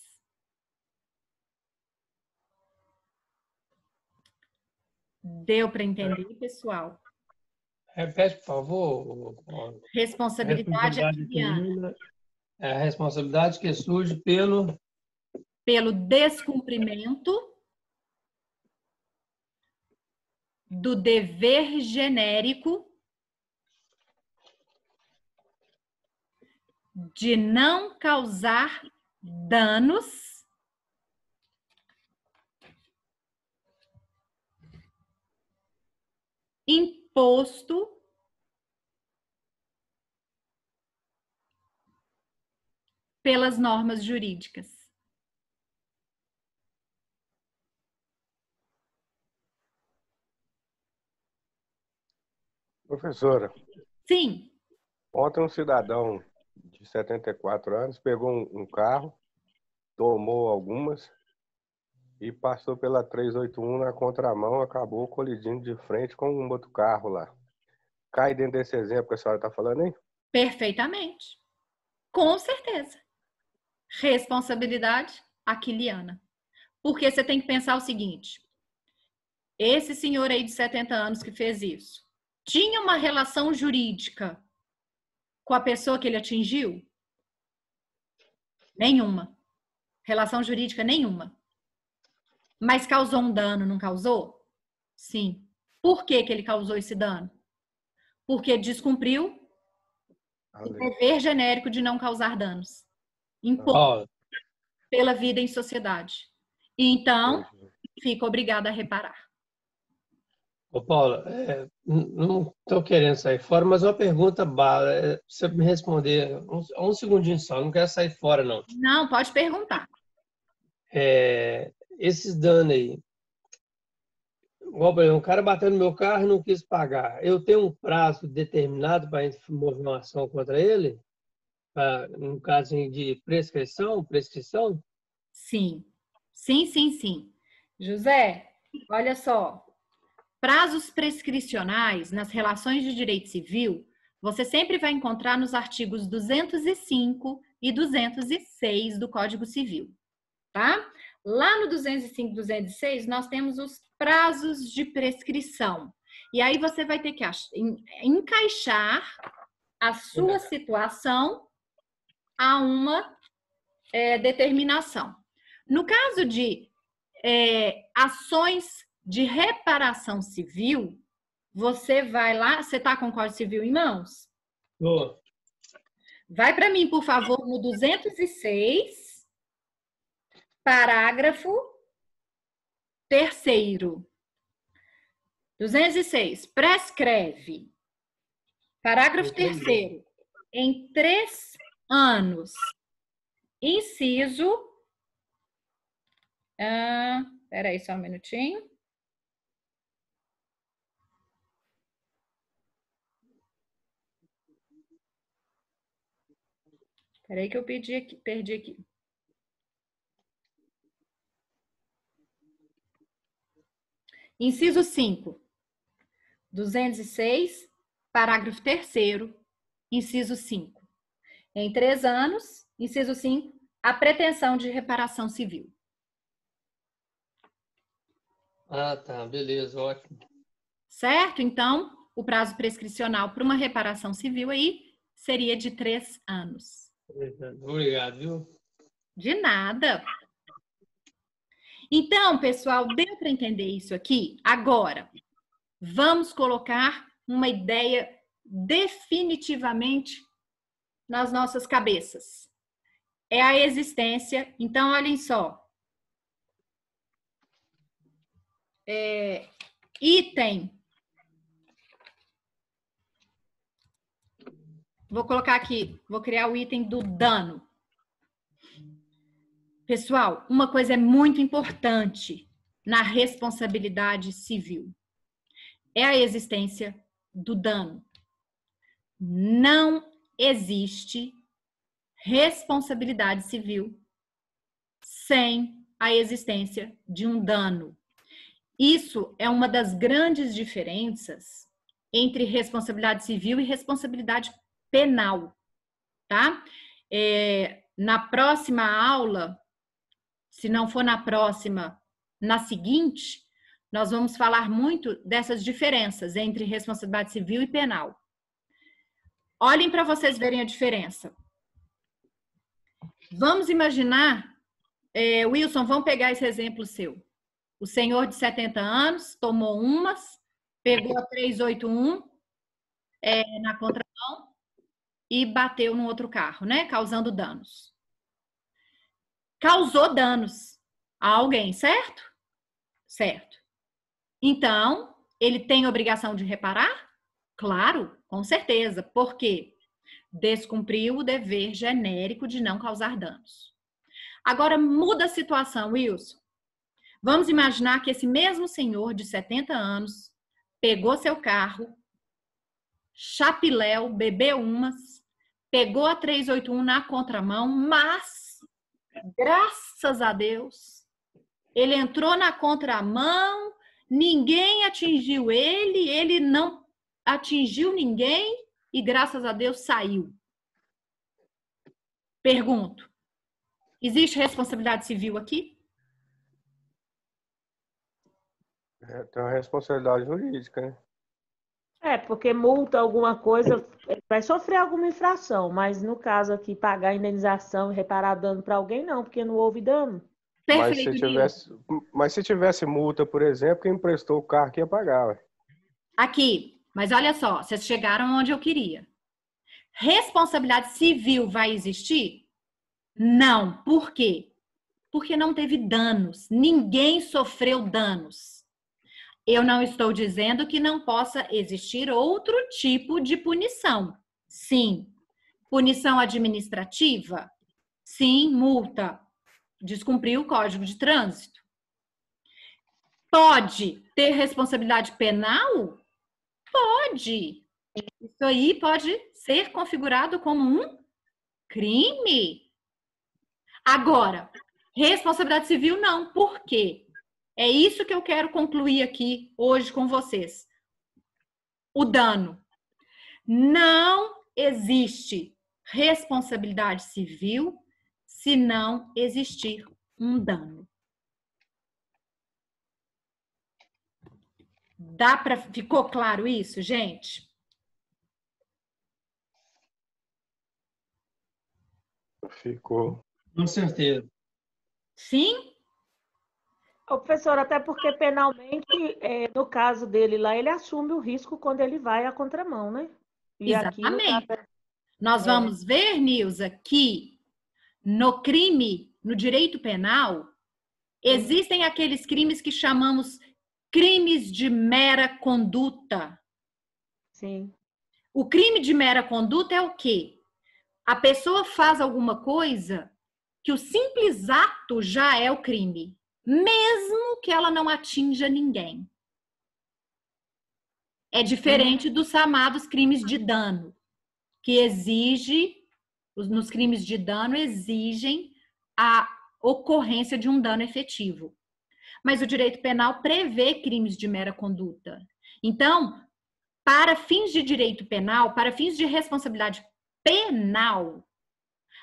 S1: Deu para entender, pessoal?
S2: Repete, por favor.
S1: Responsabilidade aquiliana.
S2: É a responsabilidade que surge pelo
S1: descumprimento do dever genérico de não causar danos imposto pelas normas jurídicas.
S4: Professora,
S1: Sim.
S4: ontem um cidadão de 74 anos pegou um carro, tomou algumas e passou pela 381 na contramão, acabou colidindo de frente com um outro carro lá. Cai dentro desse exemplo que a senhora está falando, hein?
S1: Perfeitamente. Com certeza. Responsabilidade aquiliana. Porque você tem que pensar o seguinte: esse senhor aí de 70 anos que fez isso, tinha uma relação jurídica com a pessoa que ele atingiu? Nenhuma. Relação jurídica nenhuma. Mas causou um dano, não causou? Sim. Por que ele causou esse dano? Porque descumpriu o dever genérico de não causar danos imposto pela vida em sociedade. E então, fica obrigada a reparar.
S2: Ô, Paula, não estou querendo sair fora, mas uma pergunta bala, você me responder um segundinho só, não quero sair fora, não.
S1: Não, pode perguntar.
S2: Esses danos aí, igual, por exemplo, o cara bateu no meu carro e não quis pagar, eu tenho um prazo determinado para mover uma ação contra ele? No caso de prescrição?
S1: Sim. Sim. José, olha só. Prazos prescricionais nas relações de direito civil, você sempre vai encontrar nos artigos 205 e 206 do Código Civil, tá? Lá no 205 e 206, nós temos os prazos de prescrição. E aí você vai ter que encaixar a sua situação a uma determinação. No caso de ações de reparação civil, você vai lá, você está com o Código Civil em mãos?
S2: Tô.
S1: Vai para mim, por favor, no 206, parágrafo 3º. 206, prescreve. Parágrafo 3º. Em 3 anos. Inciso... Espera aí só um minutinho. Espera aí que eu perdi aqui. Inciso 5. 206, parágrafo 3º, inciso 5. Em 3 anos, inciso 5, a pretensão de reparação civil.
S2: Tá, beleza, ótimo.
S1: Certo? Então, o prazo prescricional para uma reparação civil aí seria de 3 anos.
S2: Obrigado, viu?
S1: De nada. Então, pessoal, deu para entender isso aqui? Agora, vamos colocar uma ideia definitivamente nas nossas cabeças. É a existência. Então, olhem só. Item. Vou colocar aqui, vou criar o item do dano. Pessoal, uma coisa é muito importante. na responsabilidade civil? É a existência do dano. Não existe responsabilidade civil sem a existência de um dano. Isso é uma das grandes diferenças entre responsabilidade civil e responsabilidade penal, tá? Na próxima aula, se não for na próxima, na seguinte, nós vamos falar muito dessas diferenças entre responsabilidade civil e penal. Olhem para vocês verem a diferença. Vamos imaginar, Wilson, vamos pegar esse exemplo seu. O senhor de 70 anos tomou umas, pegou a 381 na contramão e bateu no outro carro, né? Causando danos. Causou danos a alguém, certo? Certo. Então, ele tem obrigação de reparar? Claro, com certeza. Por quê? Descumpriu o dever genérico de não causar danos. Agora, muda a situação, Wilson. Vamos imaginar que esse mesmo senhor de 70 anos pegou seu carro, chapiléu, bebeu umas, pegou a 381 na contramão, mas, graças a Deus, ele entrou na contramão, ninguém atingiu ele, ele não atingiu ninguém e, graças a Deus, saiu. Pergunto, existe responsabilidade civil aqui?
S4: Tem uma responsabilidade jurídica, né?
S7: Porque multa alguma coisa, vai sofrer alguma infração, mas no caso aqui, pagar indenização e reparar dano para alguém, não, porque não houve dano.
S4: Mas se tivesse multa, por exemplo, quem emprestou o carro que ia pagar. Ué.
S1: Aqui, mas olha só, vocês chegaram onde eu queria. Responsabilidade civil vai existir? Não. Por quê? Porque não teve danos. Ninguém sofreu danos. Eu não estou dizendo que não possa existir outro tipo de punição. Sim. Punição administrativa? Sim, multa. Descumpriu o Código de Trânsito. Pode ter responsabilidade penal? Pode. Isso aí pode ser configurado como um crime. Agora, responsabilidade civil não. Por quê? É isso que eu quero concluir aqui hoje com vocês. O dano. Não existe responsabilidade civil se não existir um dano. Ficou claro isso, gente?
S4: Ficou.
S2: Com certeza.
S1: Sim?
S7: Ô, professor, até porque penalmente, no caso dele lá, ele assume o risco quando ele vai à contramão, né? E
S1: exatamente.
S7: Aqui,
S1: Nós vamos ver, Nilza, que no crime, no direito penal, existem aqueles crimes que chamamos crimes de mera conduta.
S7: Sim.
S1: O crime de mera conduta é o quê? A pessoa faz alguma coisa que o simples ato já é o crime, mesmo que ela não atinja ninguém. É diferente dos chamados crimes de dano, que nos crimes de dano exigem a ocorrência de um dano efetivo. Mas o direito penal prevê crimes de mera conduta. Então, para fins de direito penal, para fins de responsabilidade penal,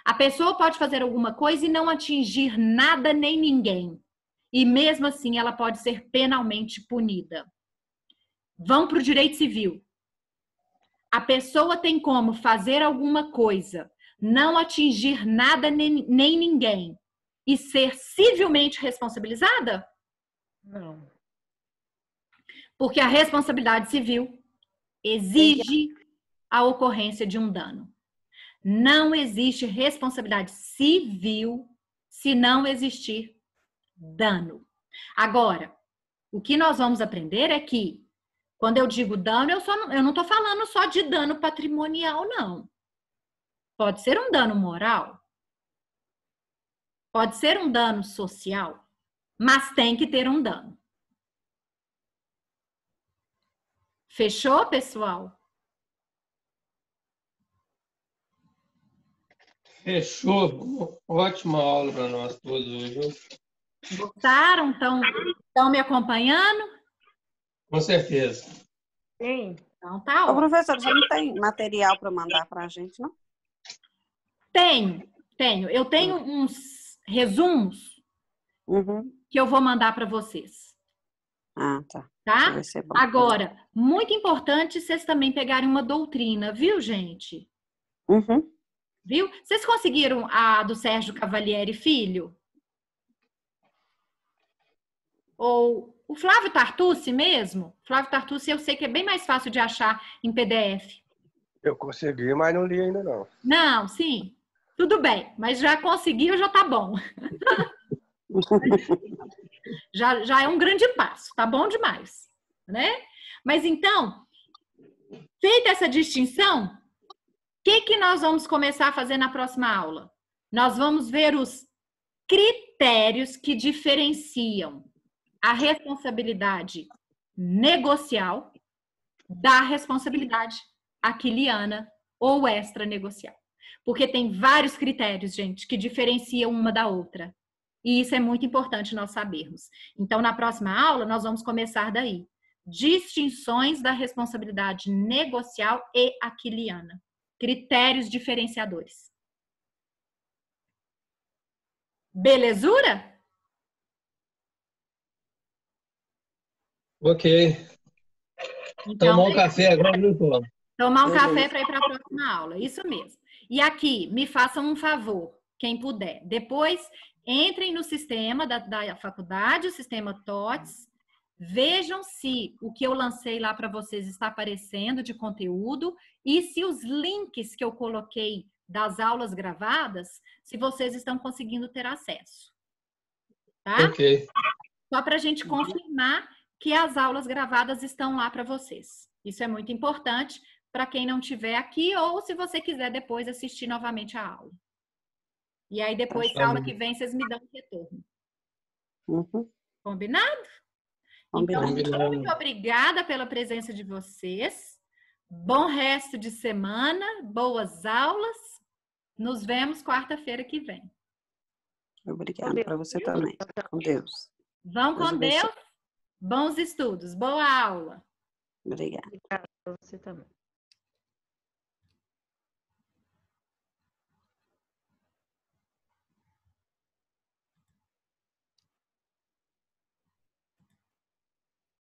S1: a pessoa pode fazer alguma coisa e não atingir nada nem ninguém. E mesmo assim, ela pode ser penalmente punida. Vamos para o direito civil. A pessoa tem como fazer alguma coisa, não atingir nada nem ninguém e ser civilmente responsabilizada?
S7: Não.
S1: Porque a responsabilidade civil exige a ocorrência de um dano. Não existe responsabilidade civil se não existir dano. Agora, o que nós vamos aprender é que, quando eu digo dano, eu não estou falando só de dano patrimonial, não. Pode ser um dano moral. Pode ser um dano social. mas tem que ter um dano. Fechou, pessoal?
S2: Fechou. Ótima aula para nós todos hoje.
S1: Gostaram? Estão me acompanhando?
S2: Com certeza.
S7: Sim.
S1: Então tá
S3: Ô,
S1: ótimo.
S3: professora, você não tem material para mandar para a gente, não?
S1: Tenho. Eu tenho uns resumos
S3: Uhum.
S1: que eu vou mandar para vocês.
S3: Ah, tá.
S1: Tá?
S3: Vai ser bom.
S1: Agora, muito importante vocês também pegarem uma doutrina, viu, gente?
S3: Uhum.
S1: Viu? Vocês conseguiram a do Sérgio Cavalieri Filho? Ou o Flávio Tartucci mesmo? Flávio Tartucci eu sei que é bem mais fácil de achar em PDF.
S4: Eu consegui, mas não li ainda não.
S1: Não, sim. Tudo bem, mas já conseguiu, já tá bom. Já é um grande passo, tá bom demais, né? Mas então, feita essa distinção, o que nós vamos começar a fazer na próxima aula? Nós vamos ver os critérios que diferenciam a responsabilidade negocial da responsabilidade aquiliana ou extranegocial. Porque tem vários critérios, gente, que diferenciam uma da outra. E isso é muito importante nós sabermos. Então, na próxima aula, nós vamos começar daí. Distinções da responsabilidade negocial e aquiliana. Critérios diferenciadores. Belezura?
S2: Ok.
S1: Então,
S2: Tomar um café agora, viu, Paulo?
S1: tomar um café para ir para a próxima aula. Isso mesmo. E aqui, me façam um favor, quem puder. Depois, entrem no sistema da faculdade, o sistema TOTS. Vejam se o que eu lancei lá para vocês está aparecendo de conteúdo e se os links que eu coloquei das aulas gravadas, se vocês estão conseguindo ter acesso. Tá?
S2: Ok.
S1: Só para a gente confirmar que as aulas gravadas estão lá para vocês. Isso é muito importante para quem não estiver aqui ou se você quiser depois assistir novamente a aula. E aí depois, na aula que vem, vocês me dão um retorno.
S3: Uhum.
S1: Combinado? Então, muito obrigada pela presença de vocês. Bom resto de semana, boas aulas. Nos vemos quarta-feira que vem.
S3: Obrigada para você também. Com Deus.
S1: Vão com Deus. Bons estudos. Boa aula.
S3: Obrigada.
S7: Obrigada para você também.